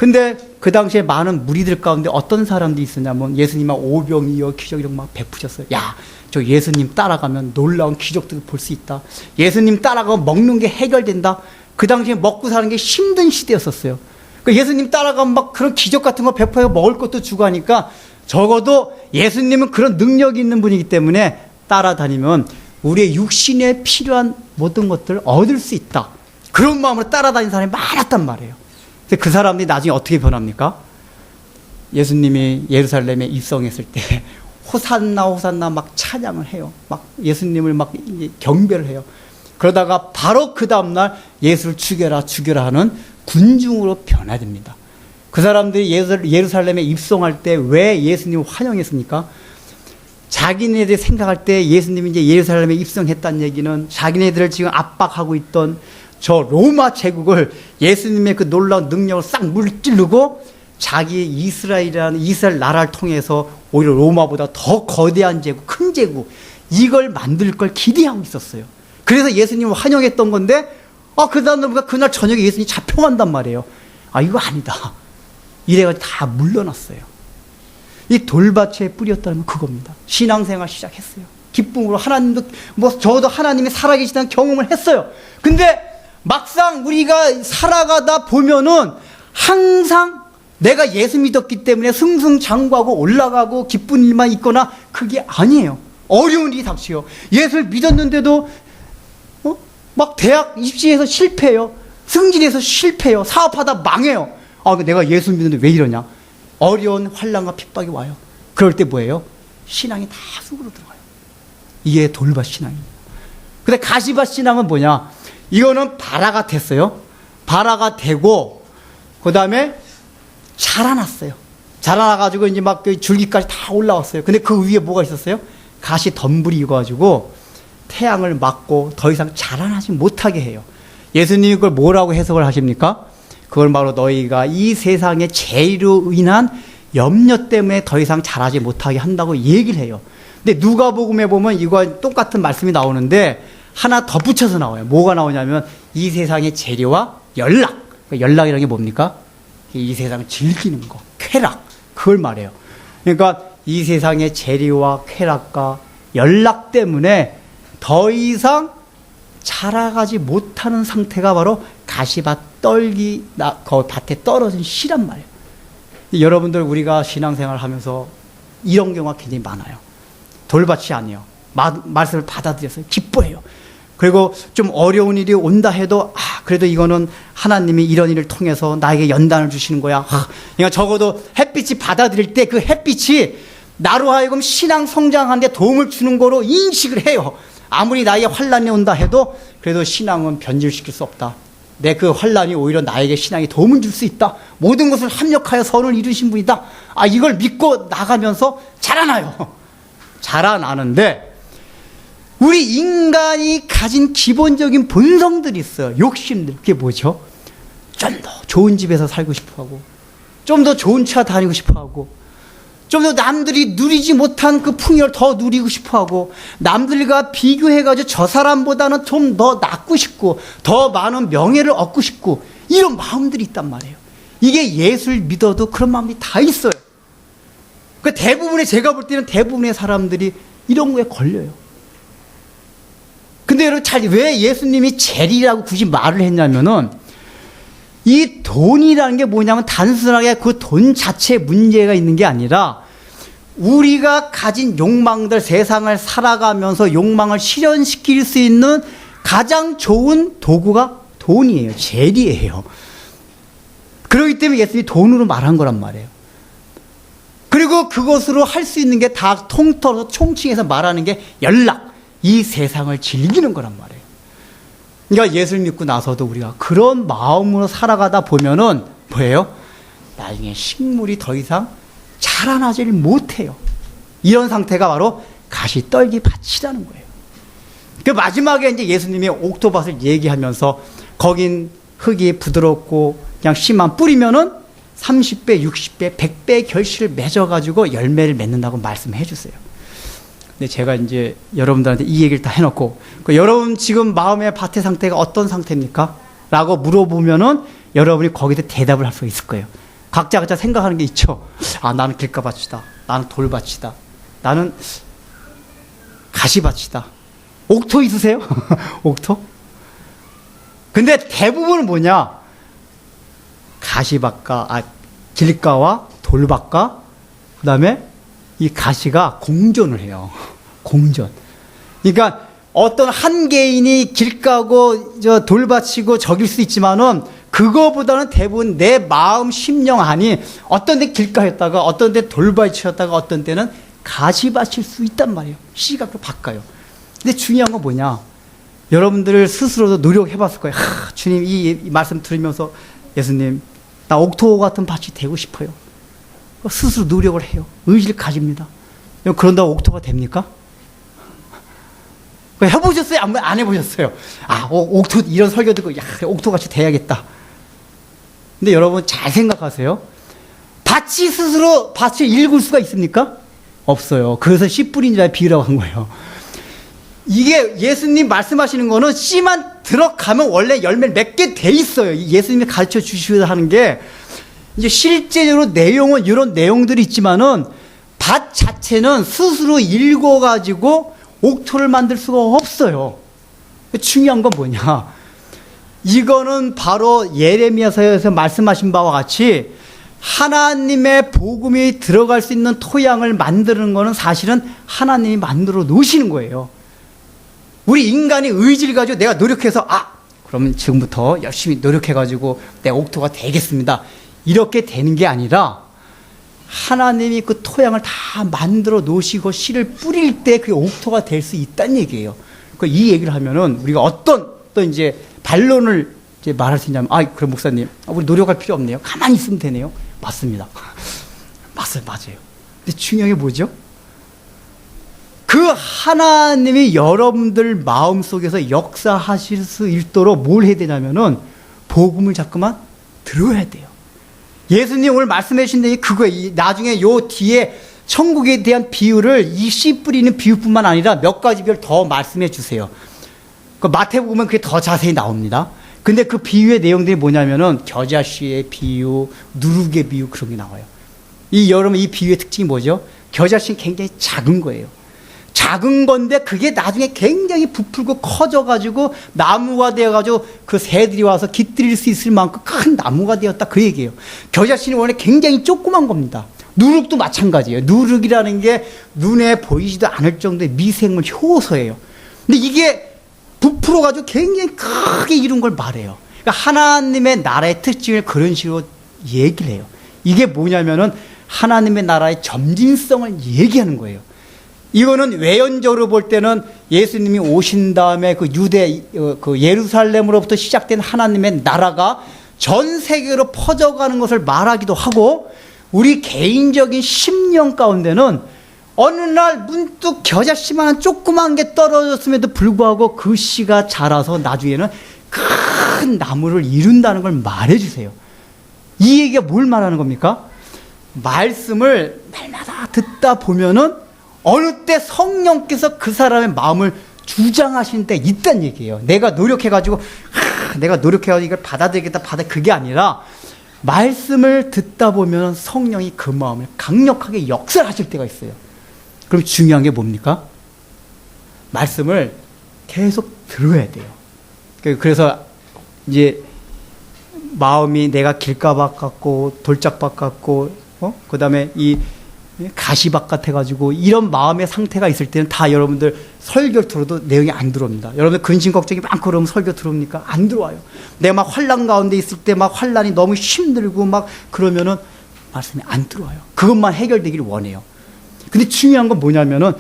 A: 근데 그 당시에 많은 무리들 가운데 어떤 사람들이 있었냐면 예수님만 오병이어 기적 이런 거 막 베푸셨어요. 야, 저 예수님 따라가면 놀라운 기적들을 볼 수 있다. 예수님 따라가면 먹는 게 해결된다. 그 당시에 먹고 사는 게 힘든 시대였었어요. 그 예수님 따라가면 막 그런 기적 같은 거 베풀어 먹을 것도 주고 하니까 적어도 예수님은 그런 능력이 있는 분이기 때문에 따라다니면 우리의 육신에 필요한 모든 것들을 얻을 수 있다. 그런 마음으로 따라다니는 사람이 많았단 말이에요. 그 사람들이 나중에 어떻게 변합니까? 예수님이 예루살렘에 입성했을 때 호산나 호산나 막 찬양을 해요. 막 예수님을 막 경배를 해요. 그러다가 바로 그 다음날 예수를 죽여라 죽여라 하는 군중으로 변화됩니다. 그 사람들이 예루살렘에 입성할 때 왜 예수님을 환영했습니까? 자기네들이 생각할 때 예수님이 이제 예루살렘에 입성했다는 얘기는 자기네들을 지금 압박하고 있던 저 로마 제국을 예수님의 그 놀라운 능력을 싹 물찌르고 자기 이스라엘 나라를 통해서 오히려 로마보다 더 거대한 제국, 큰 제국, 이걸 만들 걸 기대하고 있었어요. 그래서 예수님을 환영했던 건데, 그 다음날 그날 저녁에 예수님이 잡혀간단 말이에요. 이거 아니다. 이래가지고 다 물러났어요. 이 돌밭에 뿌렸다는 건 그겁니다. 신앙생활 시작했어요. 기쁨으로 하나님도, 저도 하나님이 살아계시다는 경험을 했어요. 근데 막상 우리가 살아가다 보면은 항상 내가 예수 믿었기 때문에 승승장구하고 올라가고 기쁜 일만 있거나 그게 아니에요. 어려운 일이 닥쳐요. 예수를 믿었는데도 막 대학 입시에서 실패해요. 승진해서 실패해요. 사업하다 망해요. 내가 예수 믿는데 왜 이러냐. 어려운 환난과 핍박이 와요. 그럴 때 뭐예요? 신앙이 다 속으로 들어가요. 이게 돌밭 신앙입니다. 근데 가시밭 신앙은 뭐냐? 이거는 발화가 됐어요. 발화가 되고 그 다음에 자라났어요. 자라나가지고 이제 막 줄기까지 다 올라왔어요. 근데 그 위에 뭐가 있었어요? 가시 덤불이 익어가지고 태양을 막고 더 이상 자라나지 못하게 해요. 예수님이 그걸 뭐라고 해석을 하십니까? 그걸 바로 너희가 이 세상의 죄로 인한 염려 때문에 더 이상 자라지 못하게 한다고 얘기를 해요. 근데 누가복음에 보면 이거 똑같은 말씀이 나오는데 하나 덧붙여서 나와요. 뭐가 나오냐면 이 세상의 재료와 연락. 연락이라는 게 뭡니까? 이 세상을 즐기는 거, 쾌락. 그걸 말해요. 그러니까 이 세상의 재료와 쾌락과 연락 때문에 더 이상 자라가지 못하는 상태가 바로 가시밭 떨기, 그 밭에 떨어진 씨란 말이에요. 여러분들 우리가 신앙생활 하면서 이런 경우가 굉장히 많아요. 돌밭이 아니에요. 말씀을 받아들여서 기뻐해요. 그리고 좀 어려운 일이 온다 해도 그래도 이거는 하나님이 이런 일을 통해서 나에게 연단을 주시는 거야. 그러니까 적어도 햇빛이 받아들일 때 그 햇빛이 나로 하여금 신앙 성장하는 데 도움을 주는 거로 인식을 해요. 아무리 나에게 환난이 온다 해도 그래도 신앙은 변질시킬 수 없다. 내 그 환난이 오히려 나에게 신앙에 도움을 줄 수 있다. 모든 것을 합력하여 선을 이루신 분이다. 이걸 믿고 나가면서 자라나요. 자라나는데 우리 인간이 가진 기본적인 본성들이 있어요. 욕심들. 그게 뭐죠? 좀 더 좋은 집에서 살고 싶어하고 좀 더 좋은 차 다니고 싶어하고 좀 더 남들이 누리지 못한 그 풍요를 더 누리고 싶어하고 남들과 비교해가지고 저 사람보다는 좀 더 낫고 싶고 더 많은 명예를 얻고 싶고 이런 마음들이 있단 말이에요. 이게 예수를 믿어도 그런 마음이 다 있어요. 그 대부분의 제가 볼 때는 대부분의 사람들이 이런 거에 걸려요. 근데 여러분 왜 예수님이 재리라고 굳이 말을 했냐면은 이 돈이라는 게 뭐냐면 단순하게 그 돈 자체에 문제가 있는 게 아니라 우리가 가진 욕망들, 세상을 살아가면서 욕망을 실현시킬 수 있는 가장 좋은 도구가 돈이에요. 재리예요. 그렇기 때문에 예수님이 돈으로 말한 거란 말이에요. 그리고 그것으로 할 수 있는 게 다 통틀어서 총칭해서 말하는 게 연락, 이 세상을 즐기는 거란 말이에요. 그러니까 예수를 믿고 나서도 우리가 그런 마음으로 살아가다 보면은 뭐예요? 나중에 식물이 더 이상 자라나질 못해요. 이런 상태가 바로 가시 떨기 밭이라는 거예요. 그 마지막에 이제 예수님이 옥토밭을 얘기하면서 거긴 흙이 부드럽고 그냥 씨만 뿌리면은 30배, 60배, 100배의 결실을 맺어가지고 열매를 맺는다고 말씀해 주세요. 근데 제가 이제 여러분들한테 이 얘기를 다 해놓고 여러분 지금 마음의 밭의 상태가 어떤 상태입니까? 라고 물어보면은 여러분이 거기서 대답을 할 수 있을 거예요. 각자 생각하는 게 있죠. 아, 나는 길가밭이다. 나는 돌밭이다. 나는 가시밭이다. 옥토 있으세요? 옥토? 근데 대부분은 뭐냐? 가시밭과, 길가와 돌밭과, 그 다음에 이 가시가 공존을 해요. 공존. 그러니까 어떤 한 개인이 길가고 돌밭이고 저길 수 있지만은 그거보다는 대부분 내 마음 심령 안이 어떤 데 길가였다가 어떤 데 돌밭이었다가 어떤 때는 가시밭일 수 있단 말이에요. 시각도 바꿔요. 근데 중요한 건 뭐냐? 여러분들 스스로도 노력해 봤을 거예요. 주님 이 말씀 들으면서 예수님 나 옥토 같은 밭이 되고 싶어요. 스스로 노력을 해요. 의지를 가집니다. 그런다고 옥토가 됩니까? 해보셨어요? 안 해보셨어요? 옥토, 이런 설교 듣고, 옥토같이 돼야겠다. 근데 여러분 잘 생각하세요. 밭이 스스로 밭을 읽을 수가 있습니까? 없어요. 그래서 씨 뿌린 자의 비유라고 한 거예요. 이게 예수님 말씀하시는 거는 씨만 들어가면 원래 열매를 맺게 돼 있어요. 예수님이 가르쳐 주시려 하는 게, 이제 실제로 내용은 이런 내용들이 있지만은 밭 자체는 스스로 읽어가지고 옥토를 만들 수가 없어요. 중요한 건 뭐냐? 이거는 바로 예레미야서에서 말씀하신 바와 같이 하나님의 복음이 들어갈 수 있는 토양을 만드는 거는 사실은 하나님이 만들어 놓으시는 거예요. 우리 인간이 의지를 가지고 내가 노력해서 그러면 지금부터 열심히 노력해가지고 내 옥토가 되겠습니다. 이렇게 되는 게 아니라 하나님이 그 토양을 다 만들어 놓으시고 씨를 뿌릴 때 그게 옥토가 될 수 있다는 얘기예요. 이 얘기를 하면은 우리가 어떤 또 이제 반론을 이제 말할 수 있냐면, 그럼 목사님, 우리 노력할 필요 없네요. 가만히 있으면 되네요. 맞습니다. 맞아요. 근데 중요한 게 뭐죠? 그 하나님이 여러분들 마음 속에서 역사하실 수 있도록 뭘 해야 되냐면은 복음을 자꾸만 들어야 돼요. 예수님 오늘 말씀해 주신 게 그거예요. 나중에 요 뒤에 천국에 대한 비유를 이 씨 뿌리는 비유뿐만 아니라 몇 가지 별 더 말씀해 주세요. 그 마태복음은 그게 더 자세히 나옵니다. 근데 그 비유의 내용들이 뭐냐면은 겨자씨의 비유, 누룩의 비유 그런 게 나와요. 여러분 이 비유의 특징이 뭐죠? 겨자씨는 굉장히 작은 거예요. 작은 건데 그게 나중에 굉장히 부풀고 커져가지고 나무가 되어가지고 그 새들이 와서 깃들일 수 있을 만큼 큰 나무가 되었다 그 얘기예요. 겨자씨는 원래 굉장히 조그만 겁니다. 누룩도 마찬가지예요. 누룩이라는 게 눈에 보이지도 않을 정도의 미생물 효소예요. 근데 이게 부풀어가지고 굉장히 크게 이룬 걸 말해요. 그러니까 하나님의 나라의 특징을 그런 식으로 얘기를 해요. 이게 뭐냐면은 하나님의 나라의 점진성을 얘기하는 거예요. 이거는 외연적으로 볼 때는 예수님이 오신 다음에 그 유대, 그 예루살렘으로부터 시작된 하나님의 나라가 전 세계로 퍼져가는 것을 말하기도 하고, 우리 개인적인 심령 가운데는 어느 날 문득 겨자씨만한 조그만 게 떨어졌음에도 불구하고 그 씨가 자라서 나중에는 큰 나무를 이룬다는 걸 말해주세요. 이 얘기가 뭘 말하는 겁니까? 말씀을 날마다 듣다 보면은 어느 때 성령께서 그 사람의 마음을 주장하시는 때 있다는 얘기예요. 내가 노력해가지고 이걸 받아들이겠다 그게 아니라 말씀을 듣다 보면 성령이 그 마음을 강력하게 역사하실 때가 있어요. 그럼 중요한 게 뭡니까? 말씀을 계속 들어야 돼요. 그래서 이제 마음이 내가 길가밭 같고 돌짝밭 같고 그 다음에 이 가시밭 같아가지고 이런 마음의 상태가 있을 때는 다 여러분들 설교 들어도 내용이 안 들어옵니다. 여러분들 근심 걱정이 많고 그러면 설교 들어옵니까? 안 들어와요. 내가 막 환난 가운데 있을 때 막 환난이 너무 힘들고 막 그러면은 말씀이 안 들어와요. 그것만 해결되기를 원해요. 근데 중요한 건 뭐냐면은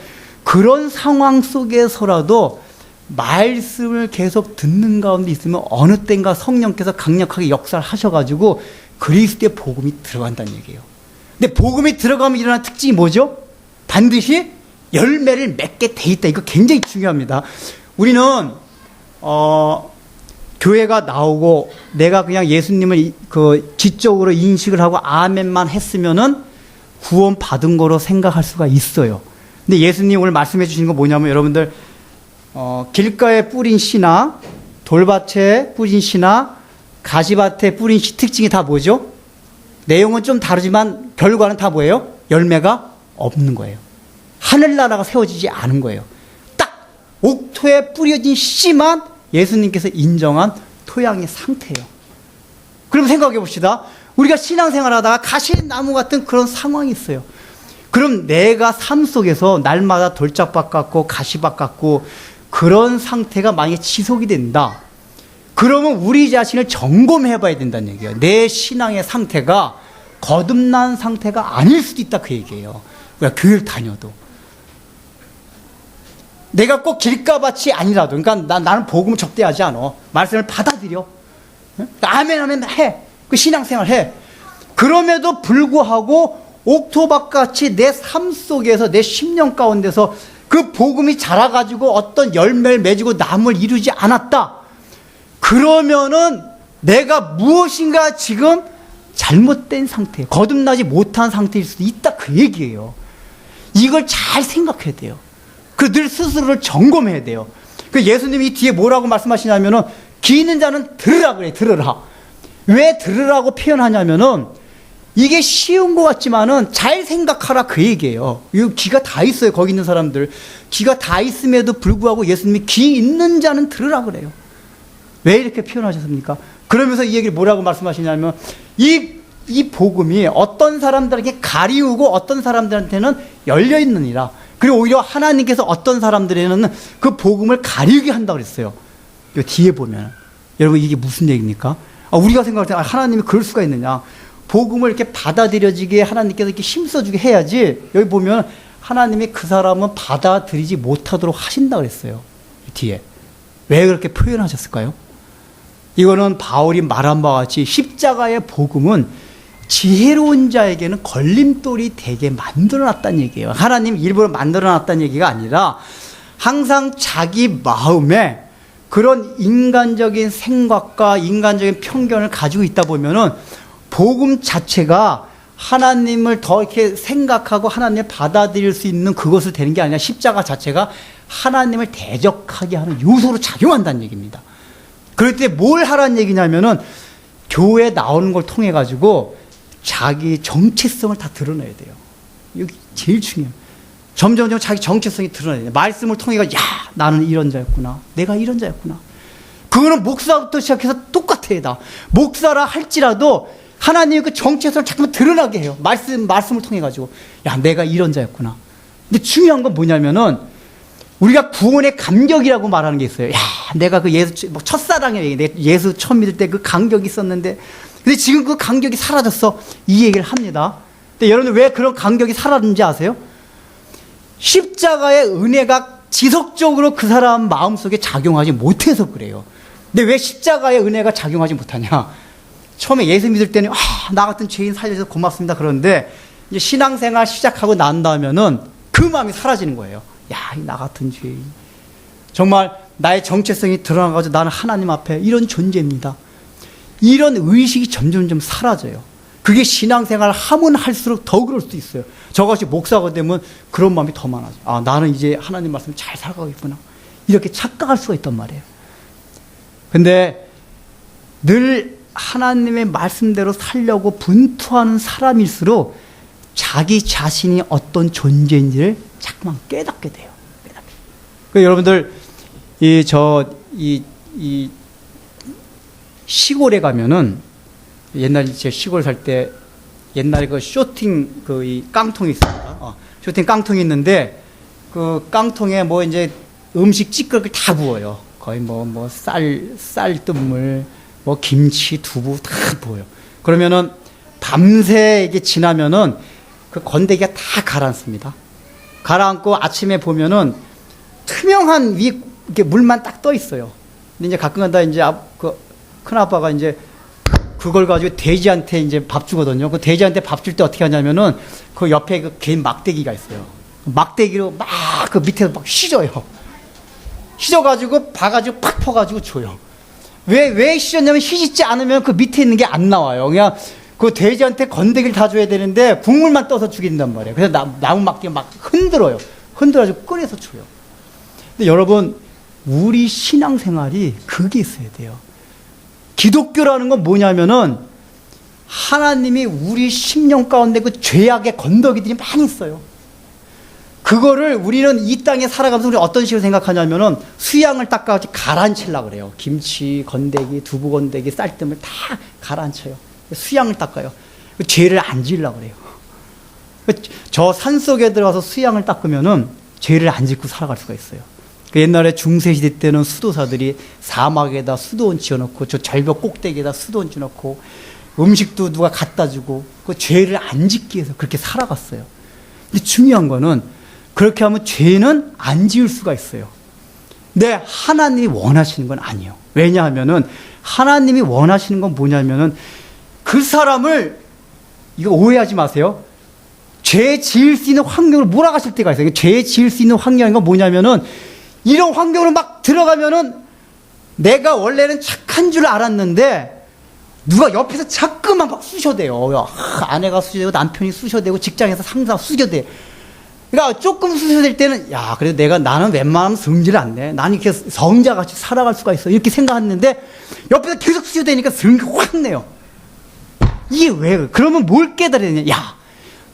A: 그런 상황 속에서라도 말씀을 계속 듣는 가운데 있으면 어느 때인가 성령께서 강력하게 역사를 하셔가지고 그리스도의 복음이 들어간다는 얘기예요. 근데 복음이 들어가면 일어나는 특징이 뭐죠? 반드시 열매를 맺게 돼 있다. 이거 굉장히 중요합니다. 우리는 교회가 나오고 내가 그냥 예수님을 그 지적으로 인식을 하고 아멘만 했으면은 구원 받은 거로 생각할 수가 있어요. 근데 예수님 오늘 말씀해 주신 거 뭐냐면 여러분들 길가에 뿌린 씨나 돌밭에 뿌린 씨나 가시밭에 뿌린 씨 특징이 다 뭐죠? 내용은 좀 다르지만 결과는 다 뭐예요? 열매가 없는 거예요. 하늘나라가 세워지지 않은 거예요. 딱 옥토에 뿌려진 씨만 예수님께서 인정한 토양의 상태예요. 그럼 생각해 봅시다. 우리가 신앙생활 하다가 가시나무 같은 그런 상황이 있어요. 그럼 내가 삶 속에서 날마다 돌짝밭 같고 가시밭 같고 그런 상태가 만약에 지속이 된다. 그러면 우리 자신을 점검해 봐야 된다는 얘기예요. 내 신앙의 상태가 거듭난 상태가 아닐 수도 있다 그 얘기예요. 우리가 교회를 다녀도. 내가 꼭 길가밭이 아니라도, 그러니까 나는 복음을 접대하지 않아. 말씀을 받아들여. 아멘, 아멘 해. 그 신앙생활 해. 그럼에도 불구하고 옥토밭같이 내 삶 속에서 내 심령 가운데서 그 복음이 자라가지고 어떤 열매를 맺고 남을 이루지 않았다. 그러면은 내가 무엇인가 지금 잘못된 상태, 거듭나지 못한 상태일 수도 있다 그 얘기예요. 이걸 잘 생각해야 돼요. 늘 스스로를 점검해야 돼요. 예수님이 이 뒤에 뭐라고 말씀하시냐면은 귀 있는 자는 들으라 그래. 들으라. 왜 들으라고 표현하냐면은 이게 쉬운 것 같지만은 잘 생각하라 그 얘기예요. 이 귀가 다 있어요. 거기 있는 사람들 귀가 다 있음에도 불구하고 예수님이 귀 있는 자는 들으라 그래요. 왜 이렇게 표현하셨습니까? 그러면서 이 얘기를 뭐라고 말씀하시냐면 이 복음이 어떤 사람들에게 가리우고 어떤 사람들한테는 열려 있느니라. 그리고 오히려 하나님께서 어떤 사람들에게는 그 복음을 가리우게 한다고 그랬어요. 이 뒤에 보면 여러분 이게 무슨 얘기입니까? 우리가 생각할 때 하나님이 그럴 수가 있느냐? 복음을 이렇게 받아들여지게 하나님께서 이렇게 힘써주게 해야지. 여기 보면 하나님이 그 사람은 받아들이지 못하도록 하신다 그랬어요. 뒤에 왜 그렇게 표현하셨을까요? 이거는 바울이 말한 바와 같이 십자가의 복음은 지혜로운 자에게는 걸림돌이 되게 만들어놨다는 얘기예요. 하나님 일부러 만들어놨다는 얘기가 아니라 항상 자기 마음에 그런 인간적인 생각과 인간적인 편견을 가지고 있다 보면은 복음 자체가 하나님을 더 이렇게 생각하고 하나님을 받아들일 수 있는 그것을 되는 게 아니라 십자가 자체가 하나님을 대적하게 하는 요소로 작용한다는 얘기입니다. 그럴 때 뭘 하라는 얘기냐면은 교회에 나오는 걸 통해 가지고 자기 정체성을 다 드러내야 돼요. 여기 제일 중요해요. 점점 자기 정체성이 드러나야 돼요. 말씀을 통해 가지고 야 나는 이런 자였구나. 내가 이런 자였구나. 그거는 목사부터 시작해서 똑같아요. 다. 목사라 할지라도 하나님의 그 정체성을 자꾸만 드러나게 해요. 말씀을 통해 가지고 야 내가 이런 자였구나. 근데 중요한 건 뭐냐면은 우리가 구원의 감격이라고 말하는 게 있어요. 야 내가 그 예수 첫사랑의 얘기, 예수 처음 믿을 때 그 감격이 있었는데 근데 지금 그 감격이 사라졌어. 이 얘기를 합니다. 근데 여러분 왜 그런 감격이 사라졌는지 아세요? 십자가의 은혜가 지속적으로 그 사람 마음속에 작용하지 못해서 그래요. 근데 왜 십자가의 은혜가 작용하지 못하냐? 처음에 예수 믿을 때는 나 같은 죄인 살려줘서 고맙습니다. 그런데 이제 신앙생활 시작하고 난 다음에는 그 마음이 사라지는 거예요. 야, 나 같은 죄인. 정말 나의 정체성이 드러나가지고 나는 하나님 앞에 이런 존재입니다. 이런 의식이 점점 사라져요. 그게 신앙생활 하면 할수록 더 그럴 수도 있어요. 저것이 목사가 되면 그런 마음이 더 많아져. 나는 이제 하나님 말씀 잘 살아가고 있구나. 이렇게 착각할 수가 있단 말이에요. 근데 늘 하나님의 말씀대로 살려고 분투하는 사람일수록 자기 자신이 어떤 존재인지를 자꾸만 깨닫게 돼요. 그러니까 여러분들 이 시골에 가면은 옛날에 제 시골 살 때 옛날에 그 쇼팅 이 깡통이 있습니다. 쇼팅 깡통이 있는데 그 깡통에 뭐 이제 음식 찌꺼기 다 부어요. 거의 쌀뜨물, 김치, 두부 다 부어요. 그러면은 밤새 이게 지나면은 그 건더기가 다 가라앉습니다. 가라앉고 아침에 보면은 투명한 이렇게 물만 딱 떠 있어요. 근데 이제 가끔가다 이제 큰 아빠가 이제 그걸 가지고 돼지한테 이제 밥 주거든요. 그 돼지한테 밥 줄 때 어떻게 하냐면은 그 옆에 그 긴 막대기가 있어요. 막대기로 막 그 밑에서 막 휘저어요. 휘저어가지고 봐가지고 팍 퍼가지고 줘요. 왜 휘저냐면 휘짓지 않으면 그 밑에 있는 게 안 나와요. 그냥 그 돼지한테 건더기를 다 줘야 되는데 국물만 떠서 주게 된단 말이에요. 그래서 나무 막대기 막 흔들어요. 흔들어가지고 끓여서 줘요. 근데 여러분, 우리 신앙생활이 그게 있어야 돼요. 기독교라는 건 뭐냐면은 하나님이 우리 심령 가운데 그 죄악의 건더기들이 많이 있어요. 그거를 우리는 이 땅에 살아가면서 우리 어떤 식으로 생각하냐면은 수양을 닦아서 가라앉히려고 그래요. 김치, 건더기, 두부 건더기, 쌀뜨물 다 가라앉혀요. 수양을 닦아요. 죄를 안 지으려고 그래요. 저 산속에 들어가서 수양을 닦으면은 죄를 안 짓고 살아갈 수가 있어요. 옛날에 중세시대 때는 수도사들이 사막에다 수도원 지어놓고 저 절벽 꼭대기에다 수도원 지어놓고 음식도 누가 갖다 주고 그 죄를 안 짓기 위해서 그렇게 살아갔어요. 근데 중요한 거는 그렇게 하면 죄는 안 지을 수가 있어요. 근데 하나님이 원하시는 건 아니에요. 왜냐하면은 하나님이 원하시는 건 뭐냐면은 그 사람을, 이거 오해하지 마세요. 죄 지을 수 있는 환경으로 몰아가실 때가 있어요. 죄 지을 수 있는 환경인 건 뭐냐면은 이런 환경으로 막 들어가면은 내가 원래는 착한 줄 알았는데 누가 옆에서 자꾸만 막 쑤셔대요. 아내가 쑤셔대고 남편이 쑤셔대고 직장에서 상사가 쑤셔대요. 그러니까 조금 쑤셔댈 때는 야, 그래도 나는 웬만하면 성질 안 내. 나는 이렇게 성자같이 살아갈 수가 있어. 이렇게 생각했는데 옆에서 계속 쑤셔대니까 성이 확 내요. 이게 왜 그래? 그러면 뭘 깨달아야 되냐? 야,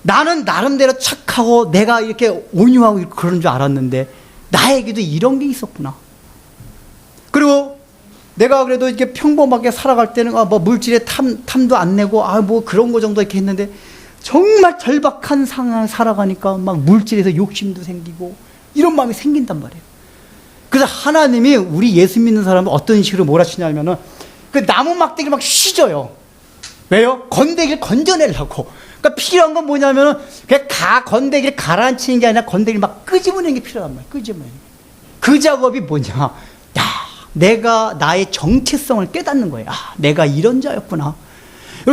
A: 나는 나름대로 착하고 내가 이렇게 온유하고 그런 줄 알았는데 나에게도 이런 게 있었구나. 그리고 내가 그래도 이렇게 평범하게 살아갈 때는 뭐 물질에 탐도 안 내고 뭐 그런 거 정도 이렇게 했는데 정말 절박한 상황을 살아가니까 막 물질에서 욕심도 생기고 이런 마음이 생긴단 말이에요. 그래서 하나님이 우리 예수 믿는 사람을 어떤 식으로 몰아치냐면은 그 나무 막대기를 막 휘져요. 왜요? 건더기를 건져내려고. 그러니까 필요한 건 뭐냐면은 그냥 건더기를 가라앉히는 게 아니라 건더기를 막 끄집어내는 게 필요한 말이에요. 끄집어내는 게. 그 작업이 뭐냐? 야, 내가 나의 정체성을 깨닫는 거예요. 아, 내가 이런 자였구나.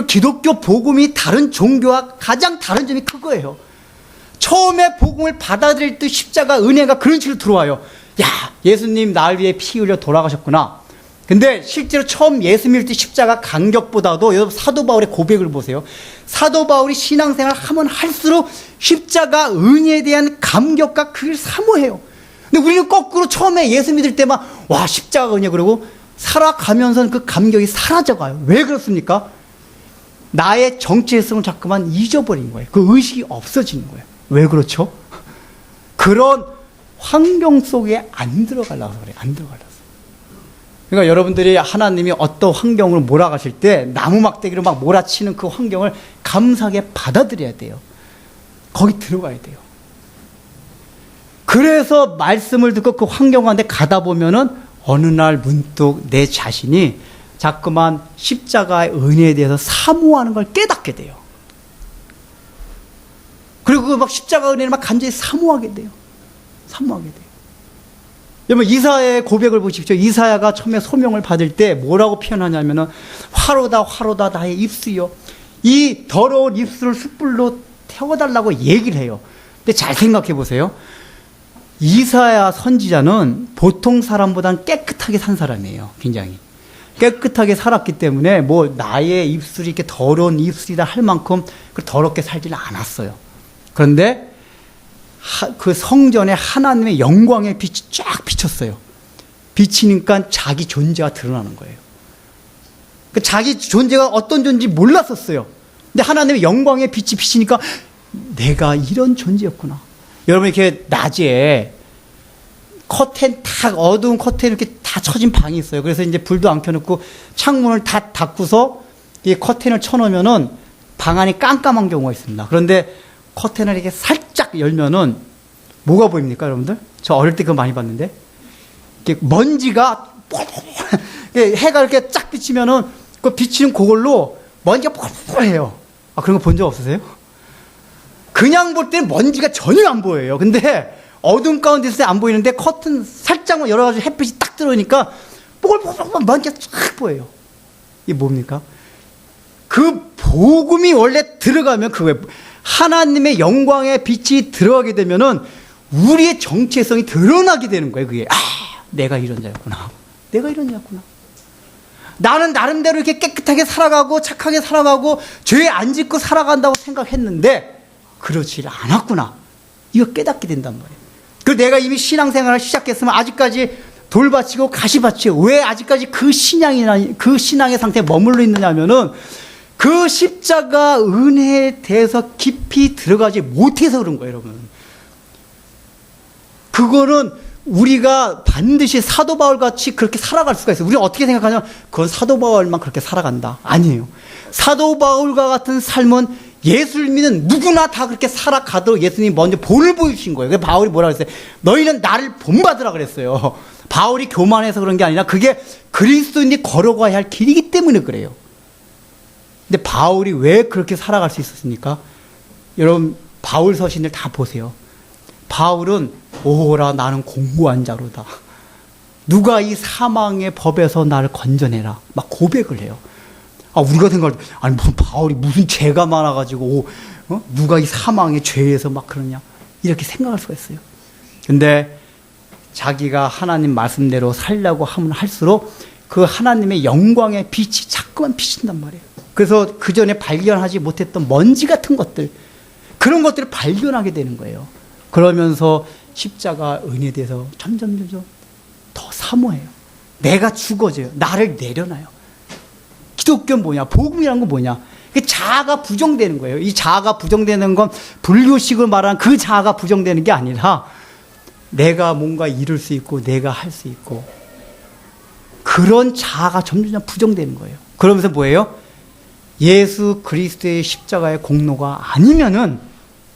A: 기독교 복음이 다른 종교와 가장 다른 점이 그거예요. 처음에 복음을 받아들일 때 십자가 은혜가 그런 식으로 들어와요. 야, 예수님 나를 위해 피 흘려 돌아가셨구나. 근데 실제로 처음 예수 믿을 때 십자가 간격보다도 여러분 사도 바울의 고백을 보세요. 사도 바울이 신앙생활을 하면 할수록 십자가 은혜에 대한 감격과 그걸 사모해요. 근데 우리는 거꾸로 처음에 예수 믿을 때만 와, 십자가 은혜 그러고 살아가면서는 그 감격이 사라져가요. 왜 그렇습니까? 나의 정체성을 자꾸만 잊어버린 거예요. 그 의식이 없어지는 거예요. 왜 그렇죠? 그런 환경 속에 안 들어가려고 그래요. 안 들어가려고. 그러니까 여러분들이 하나님이 어떤 환경으로 몰아가실 때 나무 막대기로 막 몰아치는 그 환경을 감사하게 받아들여야 돼요. 거기 들어가야 돼요. 그래서 말씀을 듣고 그 환경 가운데 가다 보면은 어느 날 문득 내 자신이 자꾸만 십자가의 은혜에 대해서 사모하는 걸 깨닫게 돼요. 그리고 막 십자가 은혜를 막 간절히 사모하게 돼요. 사모하게 돼요. 여러분 이사야의 고백을 보십시오. 이사야가 처음에 소명을 받을 때 뭐라고 표현하냐면은 화로다 화로다 나의 입술이요. 이 더러운 입술을 숯불로 태워달라고 얘기를 해요. 근데 잘 생각해 보세요. 이사야 선지자는 보통 사람보다는 깨끗하게 산 사람이에요. 굉장히. 깨끗하게 살았기 때문에 뭐 나의 입술이 이렇게 더러운 입술이다 할 만큼 더럽게 살지는 않았어요. 그런데 그 성전에 하나님의 영광의 빛이 쫙 비쳤어요. 비치니까 자기 존재가 드러나는 거예요. 자기 존재가 어떤 존재인지 몰랐었어요. 근데 하나님의 영광의 빛이 비치니까 내가 이런 존재였구나. 여러분 이렇게 낮에 커튼 탁 어두운 커튼 이렇게 다 쳐진 방이 있어요. 그래서 이제 불도 안 켜놓고 창문을 다 닫고서 이 커튼을 쳐놓으면은 방 안이 깜깜한 경우가 있습니다. 그런데 커튼을 이렇게 살짝 열면은 뭐가 보입니까, 여러분들? 저 어릴 때 그거 많이 봤는데 이렇게 먼지가 해가 이렇게 쫙 비치면은 그 비치는 그걸로 먼지가 폴폴해요. 아, 그런 거 본 적 없으세요? 그냥 볼 때는 먼지가 전혀 안 보여요. 근데 어둠 가운데 있을 때 안 보이는데 커튼 살짝만 열어가지고 햇빛이 딱 들어오니까 뽀글뽀글 먼지가 쫙 보여요. 이게 뭡니까? 그 복음이 원래 들어가면 그거예요. 하나님의 영광의 빛이 들어가게 되면은 우리의 정체성이 드러나게 되는 거예요. 그게 내가 이런 자였구나. 내가 이런 자였구나. 나는 나름대로 이렇게 깨끗하게 살아가고 착하게 살아가고 죄 안 짓고 살아간다고 생각했는데 그렇지 않았구나. 이거 깨닫게 된단 말이에요. 그 내가 이미 신앙생활을 시작했으면 아직까지 돌밭이고 가시밭이에요. 왜 아직까지 그 신앙의 상태에 머물러 있느냐면은 그 그 십자가 은혜에 대해서 깊이 들어가지 못해서 그런 거예요, 여러분. 그거는 우리가 반드시 사도 바울 같이 그렇게 살아갈 수가 있어요. 우리가 어떻게 생각하냐면 그건 사도 바울만 그렇게 살아간다. 아니에요. 사도 바울과 같은 삶은 예수를 믿는 누구나 다 그렇게 살아가도록 예수님이 먼저 본을 보여주신 거예요. 그래서 바울이 뭐라 그랬어요? 너희는 나를 본받으라 그랬어요. 바울이 교만해서 그런 게 아니라 그게 그리스도인이 걸어가야 할 길이기 때문에 그래요. 근데 바울이 왜 그렇게 살아갈 수 있었습니까? 여러분, 바울 서신을 다 보세요. 바울은 오호라 나는 공고한 자로다. 누가 이 사망의 법에서 나를 건져내라. 막 고백을 해요. 우리가 생각할 때, 아니, 무슨 바울이 무슨 죄가 많아가지고, 누가 이 사망의 죄에서 막 그러냐. 이렇게 생각할 수가 있어요. 근데 자기가 하나님 말씀대로 살려고 하면 할수록 그 하나님의 영광의 빛이 자꾸만 비친단 말이에요. 그래서 그 전에 발견하지 못했던 먼지 같은 것들, 그런 것들을 발견하게 되는 거예요. 그러면서 십자가 은혜에 대해서 점점 더 사모해요. 내가 죽어져요. 나를 내려놔요. 기독교는 뭐냐? 복음이란 건 뭐냐? 자아가 부정되는 거예요. 이 자아가 부정되는 건 불교식으로 말하는 그 자아가 부정되는 게 아니라 내가 뭔가 이룰 수 있고 내가 할 수 있고 그런 자아가 점점 부정되는 거예요. 그러면서 뭐예요? 예수 그리스도의 십자가의 공로가 아니면은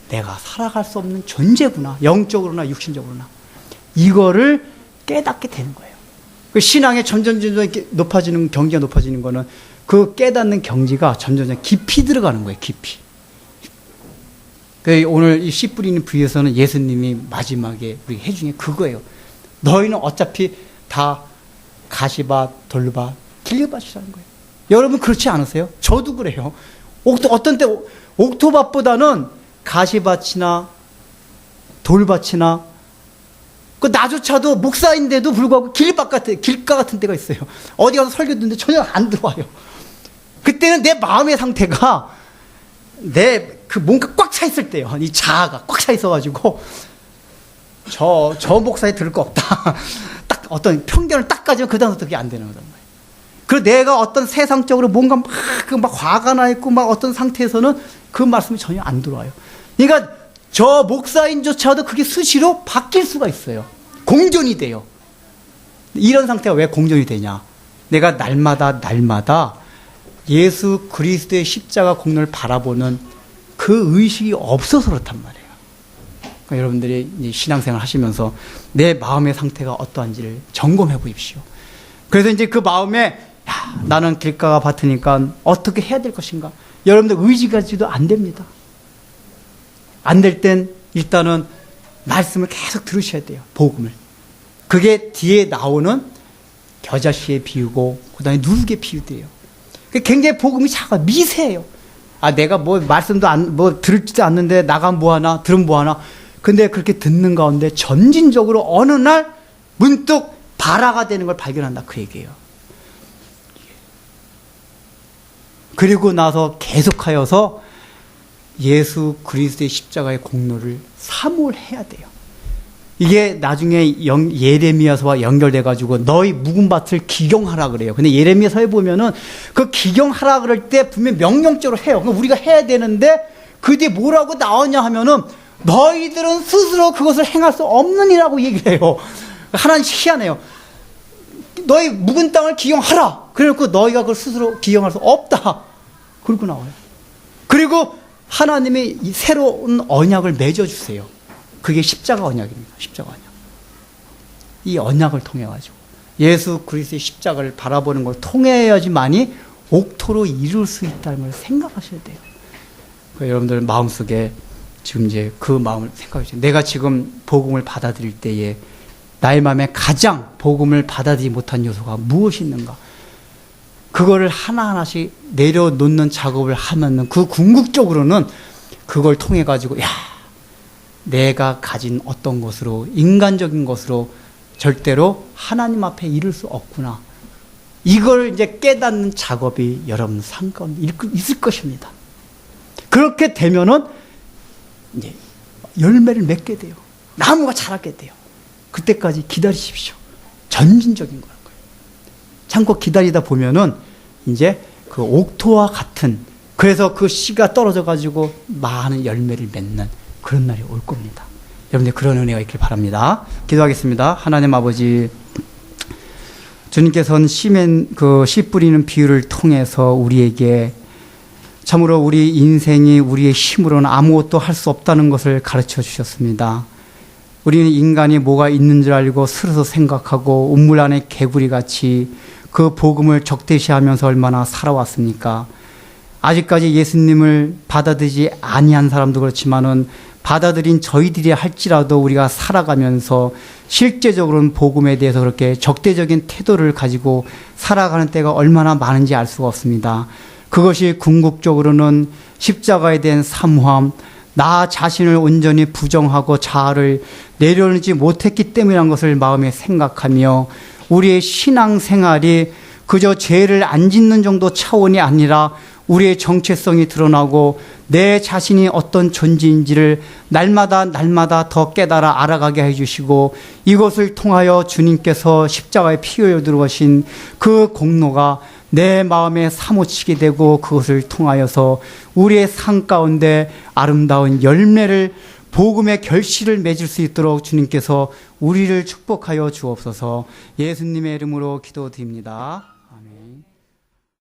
A: 내가 살아갈 수 없는 존재구나. 영적으로나 육신적으로나. 이거를 깨닫게 되는 거예요. 그 신앙의 점점 높아지는, 경지가 높아지는 거는 그 깨닫는 경지가 점점 깊이 들어가는 거예요. 깊이. 오늘 이 씨 뿌리는 부위에서는 예수님이 마지막에 우리 해중에 그거예요. 너희는 어차피 다 가시밭, 돌밭, 길려밭이라는 거예요. 여러분 그렇지 않으세요? 저도 그래요. 어떤 때 옥토밭보다는 가시밭이나 돌밭이나 그 나조차도 목사인데도 불구하고 길가 같은 때가 있어요. 어디 가서 설교 듣는데 전혀 안 들어와요. 그때는 내 마음의 상태가 뭔가 꽉 차 있을 때요. 이 자아가 꽉 차 있어가지고 저 목사에 들을 거 없다. 딱 어떤 편견을 딱 가지면 그 다음부터 그게 안 되는 거단 말이에요. 그리고 내가 어떤 세상적으로 뭔가 막 화가 나 있고 막 어떤 상태에서는 그 말씀이 전혀 안 들어와요. 그러니까 저 목사인조차도 그게 수시로 바뀔 수가 있어요. 공존이 돼요. 이런 상태가 왜 공존이 되냐? 내가 날마다 예수 그리스도의 십자가 공로를 바라보는 그 의식이 없어서 그렇단 말이에요. 그러니까 여러분들이 이제 신앙생활 하시면서 내 마음의 상태가 어떠한지를 점검해 보십시오. 그래서 이제 그 마음에 나는 길가가 밭이니까 어떻게 해야 될 것인가? 여러분들 의지가지도 안 됩니다. 안 될 땐 일단은 말씀을 계속 들으셔야 돼요. 복음을. 그게 뒤에 나오는 겨자씨의 비유고 그다음에 누룩의 비유돼요. 굉장히 복음이 작아 미세해요. 내가 뭐 말씀도 들지도 않는데 나가면 뭐하나 들으면 뭐하나. 근데 그렇게 듣는 가운데 점진적으로 어느 날 문득 발화가 되는 걸 발견한다 그 얘기예요. 그리고 나서 계속하여서 예수 그리스도의 십자가의 공로를 사모를 해야 돼요. 이게 나중에 예레미야서와 연결돼가지고 너희 묵은 밭을 기경하라 그래요. 근데 예레미야서에 보면은 그 기경하라 그럴 때 분명 명령적으로 해요. 우리가 해야 되는데 그 뒤에 뭐라고 나오냐 하면은 너희들은 스스로 그것을 행할 수 없느니라고 얘기를 해요. 하나님 희한해요. 너희 묵은 땅을 기경하라. 그래놓고 너희가 그걸 스스로 기경할 수 없다. 그러고 나와요. 그리고 하나님의 이 새로운 언약을 맺어주세요. 그게 십자가 언약입니다. 십자가 언약. 이 언약을 통해가지고 예수 그리스도의 십자가를 바라보는 걸 통해야지만이 옥토로 이룰 수 있다는 걸 생각하셔야 돼요. 여러분들 마음속에 지금 이제 그 마음을 생각하세요. 내가 지금 복음을 받아들일 때에 나의 마음에 가장 복음을 받아들이지 못한 요소가 무엇이 있는가? 그거를 하나하나씩 내려놓는 작업을 하면은 그 궁극적으로는 그걸 통해 가지고 내가 가진 어떤 것으로 인간적인 것으로 절대로 하나님 앞에 이룰 수 없구나. 이걸 이제 깨닫는 작업이 여러분 상관 있을 것입니다. 그렇게 되면은 이제 열매를 맺게 돼요. 나무가 자라게 돼요. 그때까지 기다리십시오. 전진적인 거예요. 참고 기다리다 보면은 이제 그 옥토와 같은 그래서 그 씨가 떨어져 가지고 많은 열매를 맺는 그런 날이 올 겁니다. 여러분들 그런 은혜가 있길 바랍니다. 기도하겠습니다. 하나님 아버지, 주님께서는 씨 뿌리는 비유를 통해서 우리에게 참으로 우리 인생이 우리의 힘으로는 아무것도 할 수 없다는 것을 가르쳐 주셨습니다. 우리는 인간이 뭐가 있는 줄 알고 스스로 생각하고 우물 안에 개구리같이 그 복음을 적대시하면서 얼마나 살아왔습니까? 아직까지 예수님을 받아들이지 아니한 사람도 그렇지만은 받아들인 저희들이 할지라도 우리가 살아가면서 실제적으로는 복음에 대해서 그렇게 적대적인 태도를 가지고 살아가는 때가 얼마나 많은지 알 수가 없습니다. 그것이 궁극적으로는 십자가에 대한 사모함, 나 자신을 온전히 부정하고 자아를 내려놓지 못했기 때문이라는 것을 마음에 생각하며 우리의 신앙생활이 그저 죄를 안 짓는 정도 차원이 아니라 우리의 정체성이 드러나고 내 자신이 어떤 존재인지를 날마다 더 깨달아 알아가게 해주시고 이것을 통하여 주님께서 십자가에 피 흘려 들어가신 그 공로가 내 마음에 사무치게 되고 그것을 통하여서 우리의 삶 가운데 아름다운 열매를 복음의 결실을 맺을 수 있도록 주님께서 우리를 축복하여 주옵소서. 예수님의 이름으로 기도드립니다.